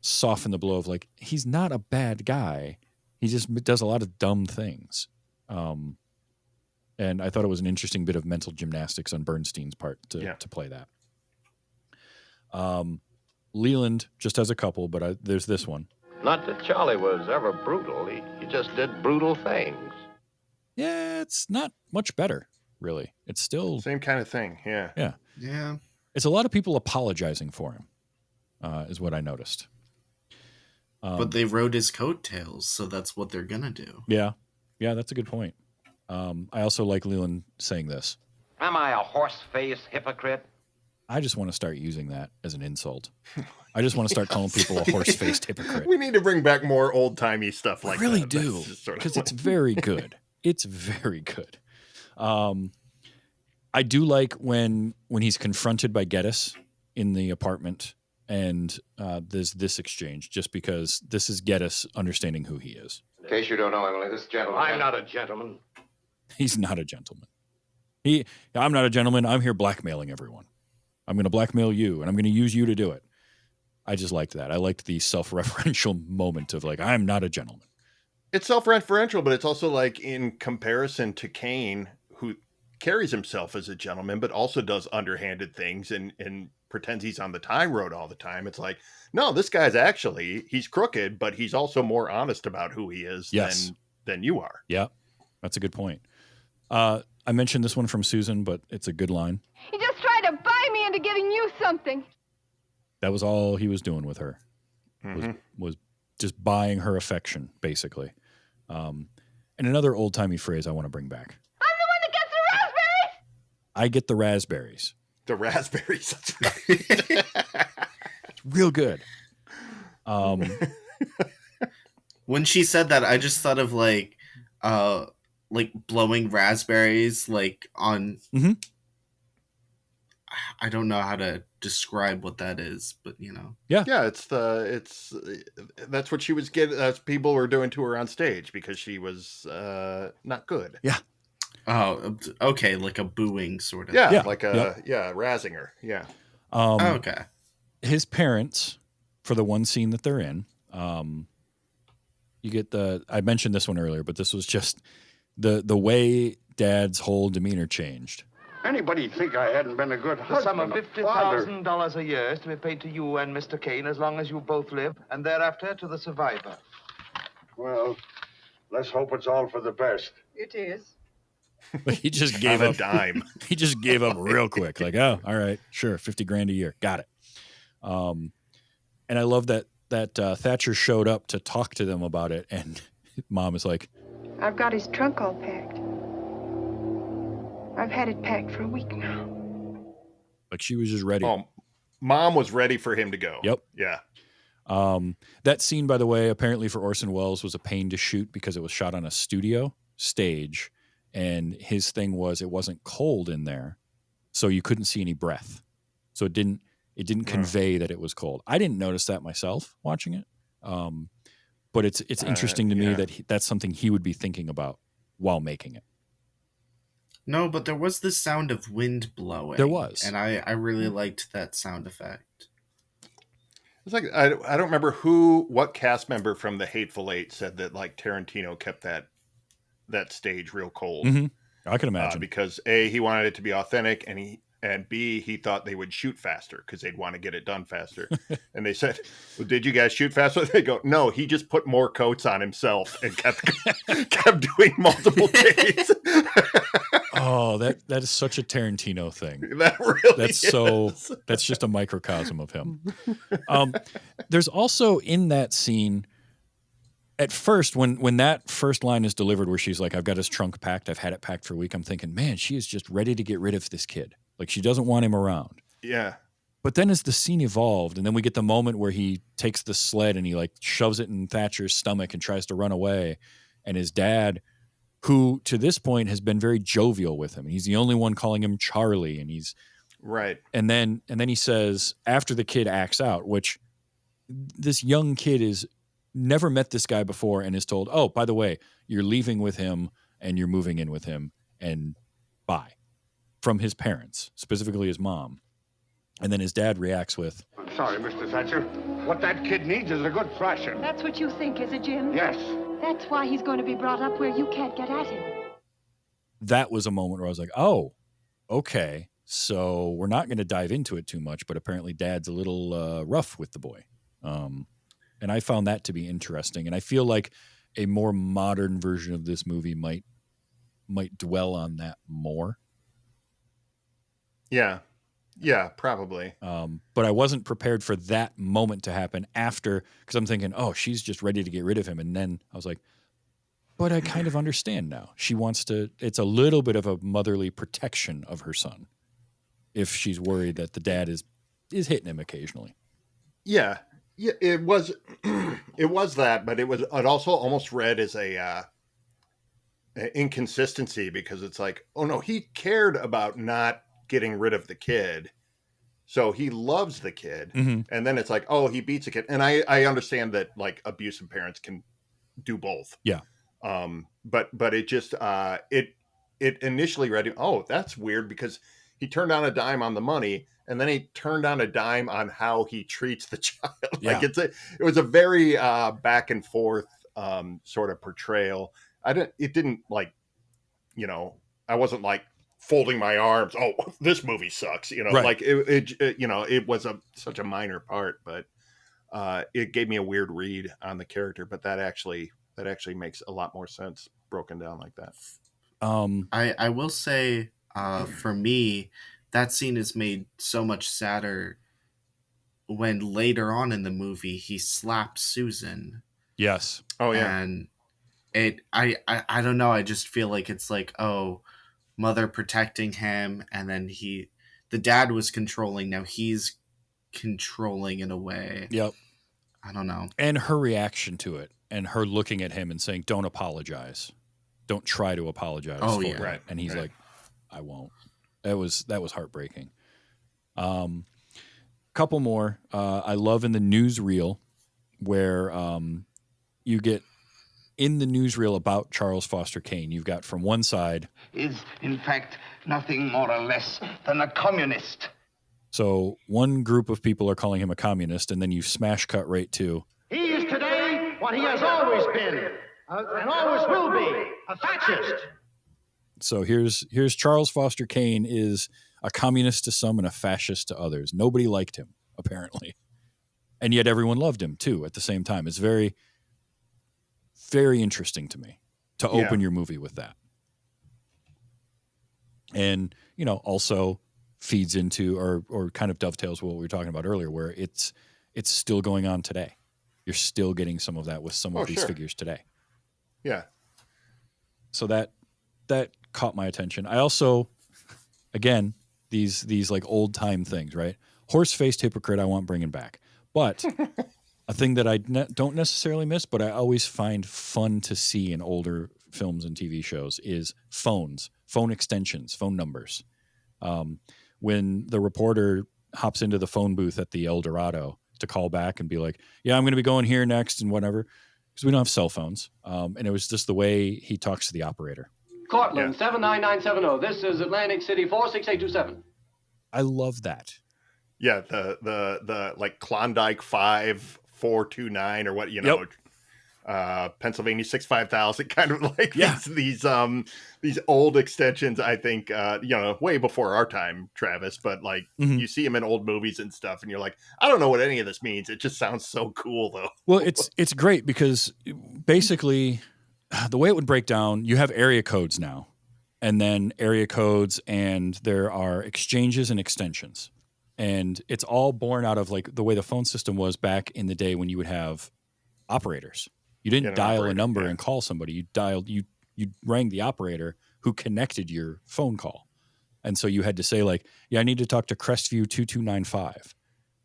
soften the blow of like, he's not a bad guy. He just does a lot of dumb things. And I thought it was an interesting bit of mental gymnastics on Bernstein's part to play that. Leland just has a couple, but there's this one. Not that Charlie was ever brutal. He just did brutal things. Yeah, it's not much better, really. It's still... Same kind of thing, yeah. Yeah. It's a lot of people apologizing for him, is what I noticed. But they rode his coattails, so that's what they're going to do. Yeah, that's a good point. I also like Leland saying this. Am I a horse-faced hypocrite? I just want to start using that as an insult. I just want to start calling people a horse-faced hypocrite. We need to bring back more old-timey stuff like that. I really do, because it's very good. It's very good. I do like when he's confronted by Geddes in the apartment, and there's this exchange, just because this is Geddes understanding who he is. In case you don't know, Emily, this gentleman... I'm not a gentleman. He's not a gentleman. I'm not a gentleman. I'm here blackmailing everyone. I'm going to blackmail you, and I'm going to use you to do it. I just liked that. I liked the self-referential moment of like, I'm not a gentleman. It's self-referential, but it's also like in comparison to Kane, who carries himself as a gentleman, but also does underhanded things and pretends he's on the time road all the time. It's like, no, this guy's he's crooked, but he's also more honest about who he is than you are. Yeah, that's a good point. I mentioned this one from Susan, but it's a good line. He just tried to buy me into giving you something. That was all he was doing with her, was just buying her affection, basically. And another old-timey phrase I want to bring back. I'm the one that gets the raspberries! I get the raspberries. The raspberries. That's right. It's real good. When she said that, I just thought of like blowing raspberries on. Mm-hmm. I don't know how to describe what that is, but Yeah, it's that's what she was getting. That's people were doing to her on stage because she was not good. Yeah. Oh, okay, like a booing sort of. Yeah. Like razzing her. Yeah. Okay. His parents, for the one scene that they're in, you get I mentioned this one earlier, but this was just the way Dad's whole demeanor changed. Anybody think I hadn't been a good husband? The sum of $50,000 a year is to be paid to you and Mr. Kane as long as you both live, and thereafter to the survivor. Well, let's hope it's all for the best. It is. He just gave up a dime. He just gave up real quick. Like, oh, all right, sure, $50,000 a year, got it. And I love that Thatcher showed up to talk to them about it, and Mom is like, I've got his trunk all packed. I've had it packed for a week now. Like she was just ready. Oh, Mom was ready for him to go. Yep. Yeah. That scene, by the way, apparently for Orson Welles was a pain to shoot because it was shot on a studio stage, and his thing was it wasn't cold in there, so you couldn't see any breath. So it didn't convey that it was cold. I didn't notice that myself watching it, but it's interesting to me that that's something he would be thinking about while making it. No, but there was this sound of wind blowing. There was. And I really liked that sound effect. It's like, I don't remember what cast member from The Hateful Eight said that like Tarantino kept that stage real cold. Mm-hmm. I can imagine. Because A, he wanted it to be authentic, and B, he thought they would shoot faster because they'd want to get it done faster. And they said, well, did you guys shoot faster? They go, no, he just put more coats on himself and kept doing multiple takes. Oh, that is such a Tarantino thing. That's just a microcosm of him. There's also in that scene, at first, when that first line is delivered where she's like, I've got his trunk packed, I've had it packed for a week, I'm thinking, man, she is just ready to get rid of this kid. Like she doesn't want him around. Yeah. But then as the scene evolved, and then we get the moment where he takes the sled and he like shoves it in Thatcher's stomach and tries to run away, and his dad, who to this point has been very jovial with him. He's the only one calling him Charlie, and he's right. And then he says, after the kid acts out, which this young kid is never met this guy before and is told, oh, by the way, you're leaving with him and you're moving in with him and bye, from his parents, specifically his mom. And then his dad reacts with, I'm sorry, Mr. Thatcher. What that kid needs is a good thrashing. That's what you think, is it, Jim? Yes. That's why he's going to be brought up where you can't get at him. That was a moment where I was like, oh, okay. So we're not going to dive into it too much, but apparently Dad's a little rough with the boy. And I found that to be interesting. And I feel like a more modern version of this movie might dwell on that more. Yeah. Yeah, probably. But I wasn't prepared for that moment to happen after, because I'm thinking, oh, she's just ready to get rid of him. And then I was like, but I kind of understand now. She wants to, it's a little bit of a motherly protection of her son if she's worried that the dad is hitting him occasionally. Yeah. Yeah, it was that, but it also almost read as a inconsistency, because it's like, oh no, he cared about not getting rid of the kid, so he loves the kid. Mm-hmm. And then it's like, oh, he beats a kid. And I understand that like abusive parents can do both. Yeah. But it just it initially read, oh, that's weird, because he turned on a dime on the money, and then he turned on a dime on how he treats the child. Yeah. Like it was a very back and forth sort of portrayal. It didn't like, I wasn't like folding my arms. Oh, this movie sucks. Right. Like it was such a minor part, but it gave me a weird read on the character. But that actually makes a lot more sense broken down like that. I will say, for me, that scene is made so much sadder when later on in the movie he slaps Susan. Yes. Oh yeah. And I don't know. I just feel like it's like, oh, mother protecting him, and then the dad was controlling. Now he's controlling in a way. Yep. I don't know. And her reaction to it, and her looking at him and saying, "Don't apologize. Don't try to apologize." Oh, for yeah. it." Right. And he's like, "I won't." That was heartbreaking. Couple more. I love in the newsreel where you get in the newsreel about Charles Foster Kane. You've got from one side Is, in fact, nothing more or less than a communist. So one group of people are calling him a communist, and then you smash cut right to He is today what he has always been, and always will be, a fascist. so here's Charles Foster Kane is a communist to some and a fascist to others. Nobody liked him, apparently. And yet everyone loved him too at the same time. It's very, very interesting to me to open your movie with that. And, also feeds into or kind of dovetails with what we were talking about earlier, where it's still going on today. You're still getting some of that with some of these figures today. Yeah. So that caught my attention. I also, again, these like old time things, right? Horse-faced hypocrite I want bringing back. But a thing that I don't necessarily miss, but I always find fun to see in older films and TV shows is phones, phone extensions, phone numbers. When the reporter hops into the phone booth at the El Dorado to call back and be like, yeah, I'm going to be going here next and whatever, because we don't have cell phones. And it was just the way he talks to the operator. Cortland, 79970. This is Atlantic City 46827. I love that. Yeah, the like Klondike 5429 or what, Pennsylvania 65000, kind of like these old extensions. I think way before our time, Travis, but like you see them in old movies and stuff, and you're like, I don't know what any of this means. It just sounds so cool, though. Well, it's great because basically the way it would break down, you have area codes now, and then area codes, and there are exchanges and extensions. And it's all born out of like the way the phone system was back in the day when you would have operators. You didn't dial a number and call somebody. You rang the operator who connected your phone call. And so you had to say like, yeah, I need to talk to Crestview 2295.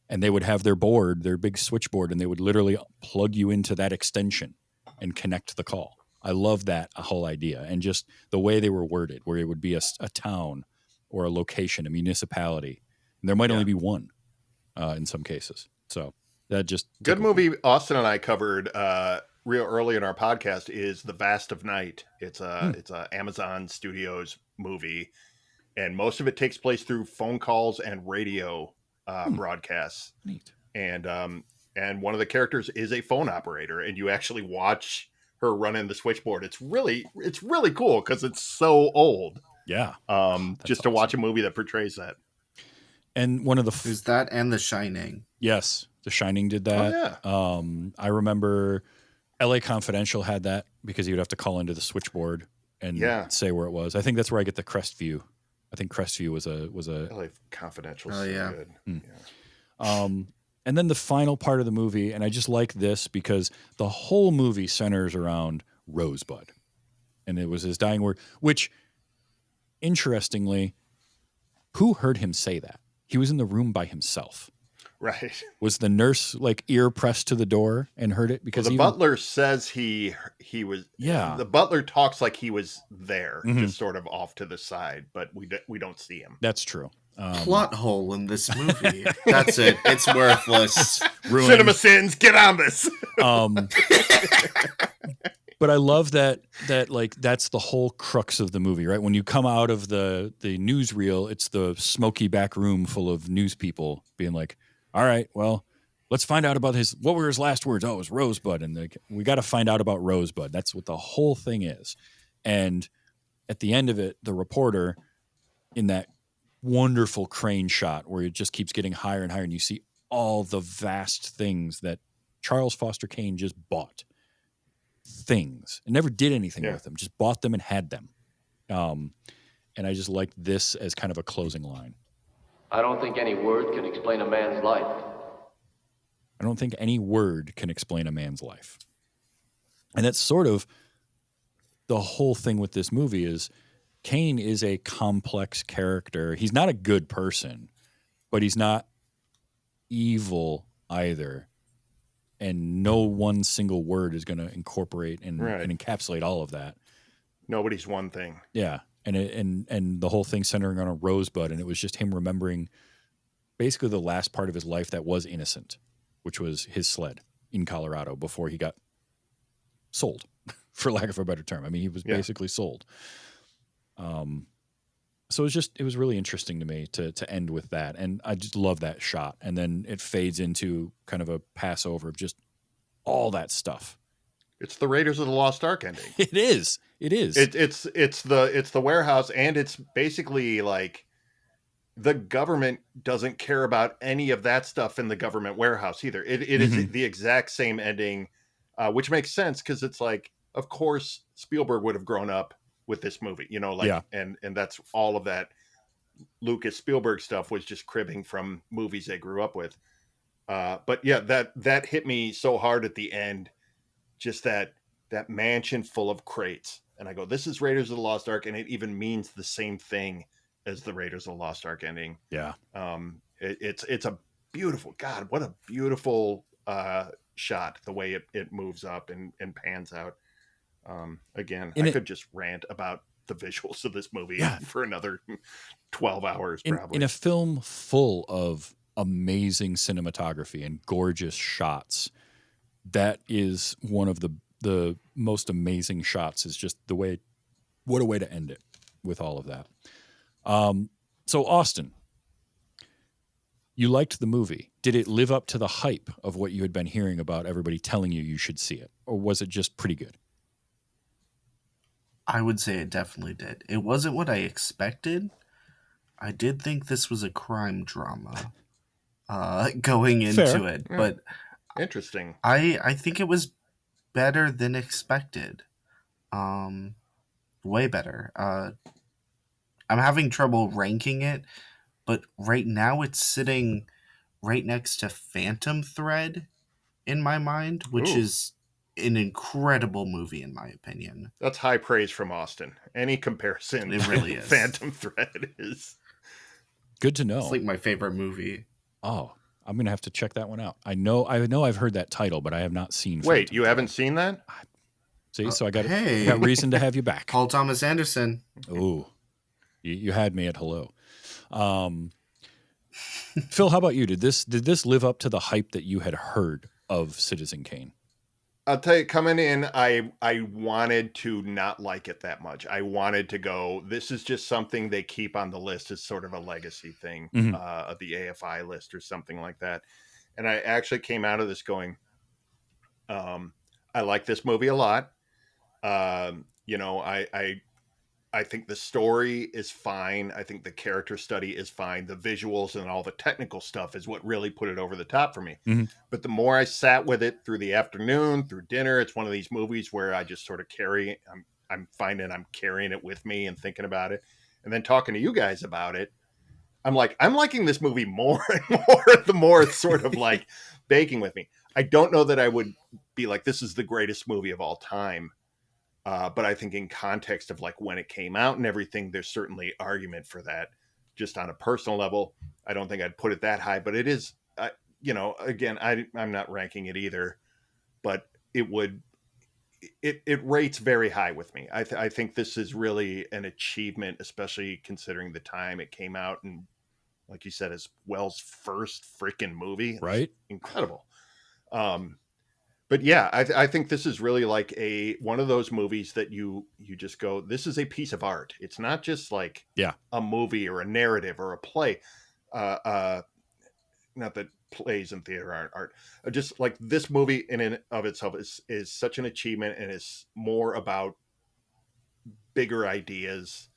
And they would have their board, their big switchboard, and they would literally plug you into that extension and connect the call. I love that whole idea. And just the way they were worded, where it would be a town or a location, a municipality. And there might only be one in some cases. So that just good movie. Austin and I covered real early in our podcast is The Vast of Night. It's a Amazon Studios movie, and most of it takes place through phone calls and radio broadcasts. Neat. And one of the characters is a phone operator, and you actually watch her run in the switchboard. It's really cool because it's so old. Yeah. Just to watch a movie that portrays that. And one of the There's that and The Shining. Yes, The Shining did that. Oh, yeah. I remember LA Confidential had that because you would have to call into the switchboard and say where it was. I think that's where I get the Crestview. I think Crestview was a LA Confidential. Oh, yeah. Good. And then the final part of the movie, and I just like this because the whole movie centers around Rosebud, and it was his dying word. Which, interestingly, who heard him say that? He was in the room by himself. Right. Was the nurse like ear pressed to the door and heard it? Because the butler says he was. Yeah. The butler talks like he was there, just sort of off to the side, but we don't see him. That's true. Plot hole in this movie. That's it. It's worthless. Ruined. Cinema Sins, get on this. But I love that like that's the whole crux of the movie, right? When you come out of the newsreel, it's the smoky back room full of news people being like, all right, well, let's find out about what were his last words? Oh, it was Rosebud. And we got to find out about Rosebud. That's what the whole thing is. And at the end of it, the reporter in that wonderful crane shot where it just keeps getting higher and higher, and you see all the vast things that Charles Foster Kane just bought. Things and never did anything with them, just bought them and had them. And I just liked this as kind of a closing line. I don't think any word can explain a man's life. I don't think any word can explain a man's life. And that's sort of the whole thing with this movie is Kane is a complex character. He's not a good person, but he's not evil either. And no one single word is going to incorporate and encapsulate all of that. Nobody's one thing. Yeah. And the whole thing centering on a rosebud, and it was just him remembering basically the last part of his life that was innocent, which was his sled in Colorado before he got sold, for lack of a better term. I mean, he was basically sold. So it was really interesting to me to end with that. And I just love that shot. And then it fades into kind of a passover of just all that stuff. It's the Raiders of the Lost Ark ending. It is. It is. It's the warehouse, and it's basically like the government doesn't care about any of that stuff in the government warehouse either. It is the exact same ending, which makes sense because it's like, of course, Spielberg would have grown up with this movie, and that's all of that Lucas Spielberg stuff was just cribbing from movies they grew up with. But yeah, that hit me so hard at the end, just that mansion full of crates. And I go, this is Raiders of the Lost Ark. And it even means the same thing as the Raiders of the Lost Ark ending. Yeah. It's a beautiful, God, what a beautiful shot, the way it moves up and pans out. Again, I could just rant about the visuals of this movie for another 12 hours, probably. In a film full of amazing cinematography and gorgeous shots, that is one of the most amazing shots, is just what a way to end it with all of that. So Austin, you liked the movie. Did it live up to the hype of what you had been hearing about everybody telling you should see it? Or was it just pretty good? I would say it definitely did. It wasn't what I expected. I did think this was a crime drama going into it, but interesting. I think it was better than expected. Way better. I'm having trouble ranking it, but right now it's sitting right next to Phantom Thread in my mind, which is an incredible movie in my opinion. That's high praise from Austin. Any comparison, it really is. Phantom Thread is good to know. It's like my favorite movie. Oh, I'm gonna have to check that one out. I know I've heard that title, but I have not seen. Wait, Phantom you Thread. haven't seen that? See, so I got reason to have you back. Paul Thomas Anderson. Oh, you had me at hello. Phil, how about you? Did this live up to the hype that you had heard of Citizen Kane? I'll tell you, coming in, I wanted to not like it that much. I wanted to go, this is just something they keep on the list as sort of a legacy thing, of the AFI list or something like that. And I actually came out of this going, I like this movie a lot. I think the story is fine. I think the character study is fine. The visuals and all the technical stuff is what really put it over the top for me. Mm-hmm. But the more I sat with it through the afternoon, through dinner, it's one of these movies where I just sort of I'm finding I'm carrying it with me and thinking about it. And then talking to you guys about it, I'm like, I'm liking this movie more and more the more it's sort of like baking with me. I don't know that I would be like, this is the greatest movie of all time. But I think in context of like when it came out and everything, there's certainly argument for that. Just on a personal level, I don't think I'd put it that high, but it is, again, I'm not ranking it either, but it rates very high with me. I think this is really an achievement, especially considering the time it came out. And like you said, it's Wells' first freaking movie. Right. Incredible. But yeah, I think this is really like one of those movies that you just go, this is a piece of art. It's not just like a movie or a narrative or a play. Not that plays in theater aren't art. Just like this movie in and of itself is such an achievement, and is more about bigger ideas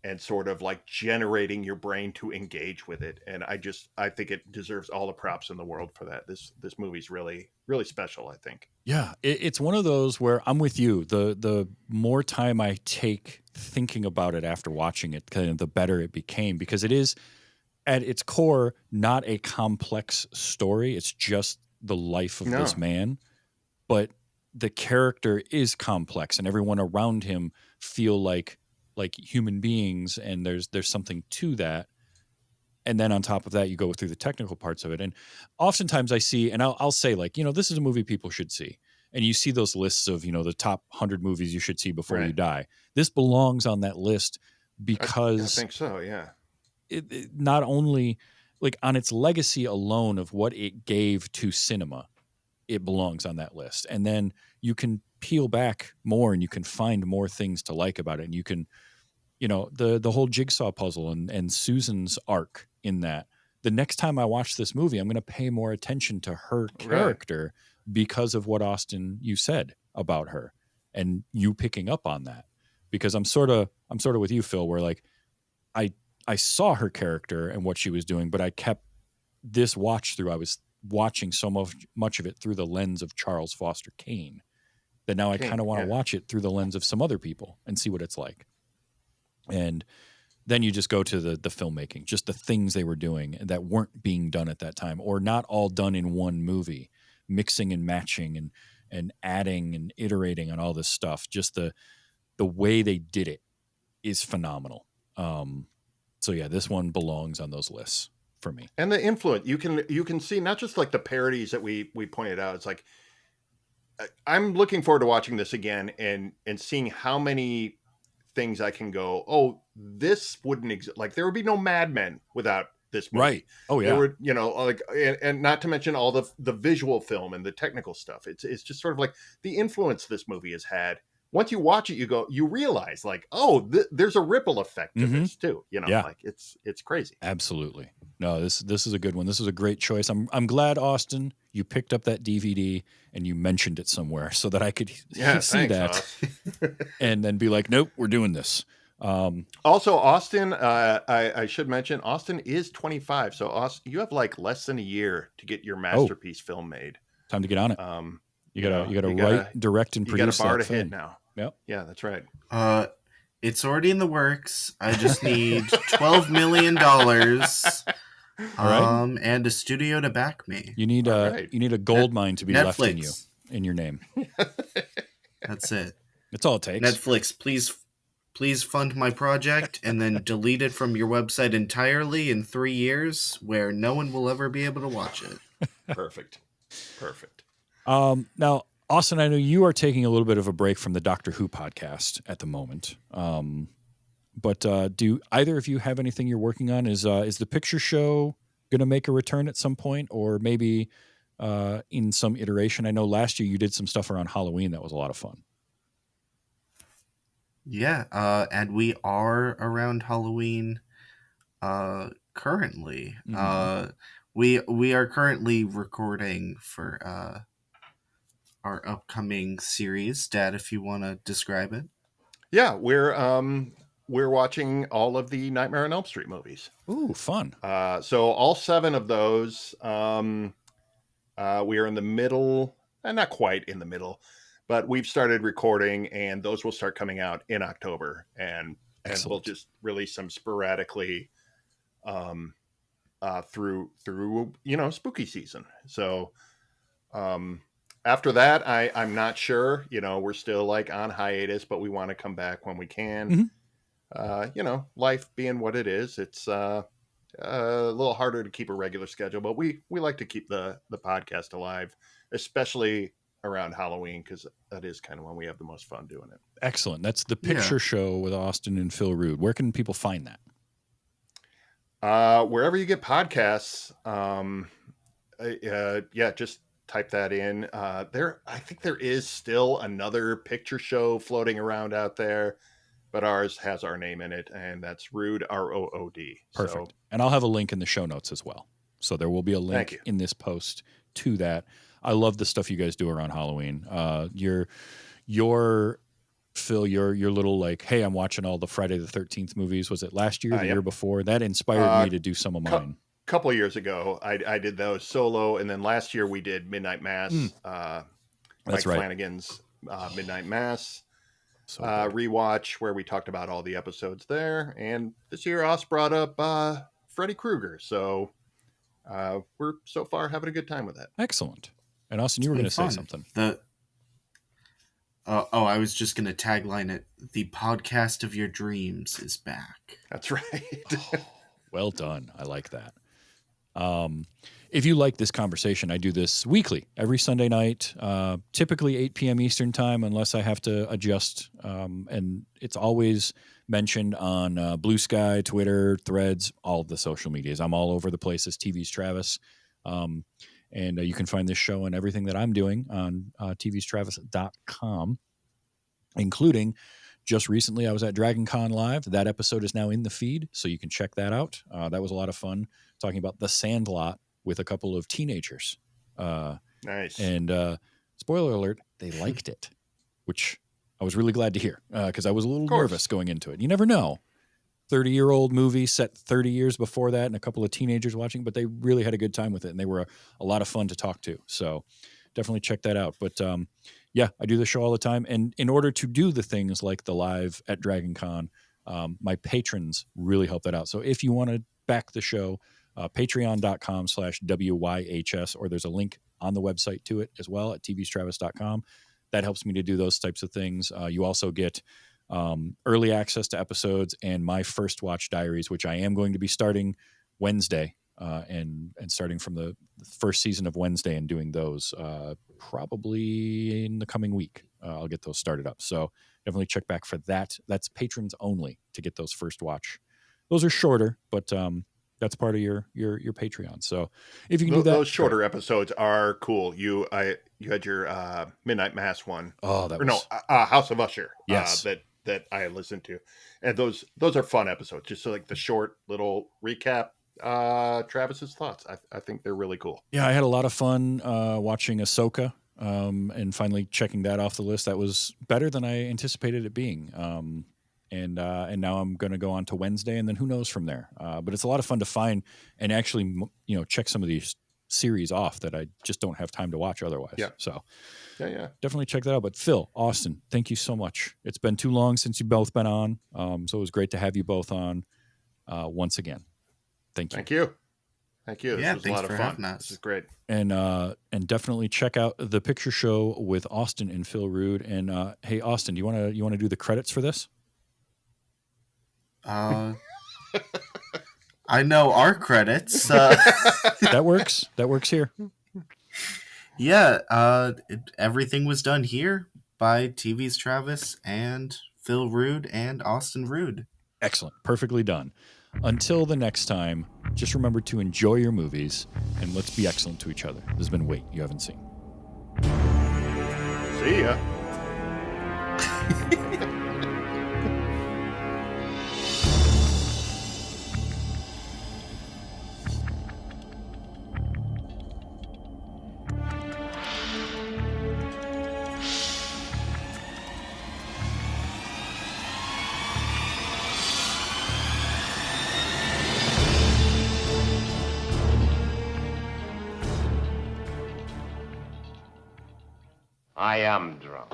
and sort of like generating your brain to engage with it. And I think it deserves all the props in the world for that. This movie's really, really special, I think. Yeah, it's one of those where I'm with you. The more time I take thinking about it after watching it, kind of the better it became, because it is at its core not a complex story. It's just the life of this man, but the character is complex, and everyone around him feel like human beings, and there's something to that. And then on top of that, you go through the technical parts of it. And oftentimes I see, and I'll say, like, this is a movie people should see. And you see those lists of, the top 100 movies you should see before you die. This belongs on that list because I think so, yeah. It not only, like, on its legacy alone of what it gave to cinema, it belongs on that list. And then you can peel back more and you can find more things to like about it. And you can, the whole jigsaw puzzle and Susan's arc in that. The next time I watch this movie, I'm going to pay more attention to her character because of what, Austin, you said about her, and you picking up on that. Because I'm sort of with you, Phil, where like I saw her character and what she was doing, but I kept this watch through. I was watching so much of it through the lens of Charles Foster Kane that now I kind of want to watch it through the lens of some other people and see what it's like. And then you just go to the filmmaking, just the things they were doing that weren't being done at that time, or not all done in one movie, mixing and matching and adding and iterating on all this stuff. Just the way they did it is phenomenal. So yeah, this one belongs on those lists for me. And the influence, you can see not just like the parodies that we pointed out. It's like, I'm looking forward to watching this again and seeing how many things I can go, oh, this wouldn't exist. Like, there would be no Mad Men without this movie. Right. Oh yeah. There would, like, and not to mention all the visual film and the technical stuff. It's just sort of like the influence this movie has had. Once you watch it, you realize like, oh, there's a ripple effect to this too. Like it's crazy. Absolutely. No, this is a good one. This is a great choice. I'm glad, Austin, you picked up that DVD and you mentioned it somewhere so that I could see that and then be like, nope, we're doing this. Also, Austin, I should mention, Austin is 25. So Austin, you have like less than a year to get your masterpiece film made. Time to get on it. You gotta write, direct, and produce. You got a bar to film. hit now. Yep. Yeah, that's right. It's already in the works. I just need $12 million. And a studio to back me. You need a gold mine to be Netflix. Left in you, in your name. That's it. That's all it takes. Netflix, please fund my project and then delete it from your website entirely in 3 years, where no one will ever be able to watch it. Perfect. Now, Austin, I know you are taking a little bit of a break from the Doctor Who podcast at the moment. But do either of you have anything you're working on? Is the picture show going to make a return at some point, or maybe in some iteration? I know last year you did some stuff around Halloween that was a lot of fun. Yeah, and we are around Halloween currently. Mm-hmm. We are currently recording for our upcoming series. Dad, if you want to describe it. Yeah, we're watching all of the Nightmare on Elm Street movies. Ooh, fun. So all 7 of those, we are in the middle, and not quite in the middle, but we've started recording, and those will start coming out in October, and we'll just release them sporadically through spooky season. So after that, I'm not sure. We're still like on hiatus, but we want to come back when we can. Mm-hmm. Life being what it is, it's a little harder to keep a regular schedule, but we like to keep the podcast alive, especially around Halloween, because that is kind of when we have the most fun doing it. Excellent. That's the picture show with Austin and Phil Rood. Where can people find that? Wherever you get podcasts. Just type that in. I think there is still another picture show floating around out there, but ours has our name in it, and that's Rood, ROOD. Perfect. So, and I'll have a link in the show notes as well. So there will be a link in this post to that. I love the stuff you guys do around Halloween. Your Phil, your little like, hey, I'm watching all the Friday the 13th movies. Was it last year, the year before? That inspired me to do some of mine. Couple of years ago, I did those solo, and then last year we did Midnight Mass. That's Mike right. Flanagan's Midnight Mass So rewatch, where we talked about all the episodes there. And this year, Oz brought up Freddy Krueger, so we're so far having a good time with that. Excellent. And Austin, you were going to say something. I was just going to tagline it. The podcast of your dreams is back. That's right. Well done. I like that. If you like this conversation, I do this weekly, every Sunday night, typically 8 p.m. Eastern time, unless I have to adjust. And it's always mentioned on Blue Sky, Twitter, Threads, all of the social medias. I'm all over the place as TV's Travis. And you can find this show and everything that I'm doing on tvstravis.com, including just recently I was at DragonCon Live. That episode is now in the feed, so you can check that out. That was a lot of fun, talking about The Sandlot with a couple of teenagers. Nice. And spoiler alert, they liked it, which I was really glad to hear, because I was a little nervous going into it. You never know. 30-year-old movie set 30 years before that and a couple of teenagers watching, but they really had a good time with it, and they were a lot of fun to talk to. So definitely check that out. But yeah, I do the show all the time. And in order to do the things like the live at DragonCon, my patrons really help that out. So if you want to back the show, patreon.com/WYHS, or there's a link on the website to it as well at tvstravis.com. That helps me to do those types of things. You also get early access to episodes and my first watch diaries, which I am going to be starting Wednesday, and starting from the first season of Wednesday and doing those probably in the coming week. I'll get those started up. So definitely check back for that. That's patrons only to get those first watch. Those are shorter, but that's part of your Patreon. So if you can do that, those shorter episodes are cool. You had your Midnight Mass one. Oh, that was House of Usher. Yes, that I listened to, and those are fun episodes. Just so like the short little recap. Travis's thoughts. I think they're really cool. Yeah, I had a lot of fun watching Ahsoka, and finally checking that off the list. That was better than I anticipated it being. And now I'm going to go on to Wednesday, and then who knows from there. But it's a lot of fun to find and actually, check some of these series off that I just don't have time to watch otherwise. Yeah. So yeah, definitely check that out. But Phil, Austin, thank you so much. It's been too long since you've both been on. So it was great to have you both on once again. Thank you. Thank you. Yeah, this was a lot of fun. This is great. And definitely check out the picture show with Austin and Phil Rood. And hey, Austin, do you want to do the credits for this? I know our credits. That works. That works here. Yeah, everything was done here by TV's Travis and Phil Rood and Austin Rood. Excellent. Perfectly done. Until the next time, just remember to enjoy your movies and let's be excellent to each other. This has been Wait You Haven't Seen. See ya. I am drunk.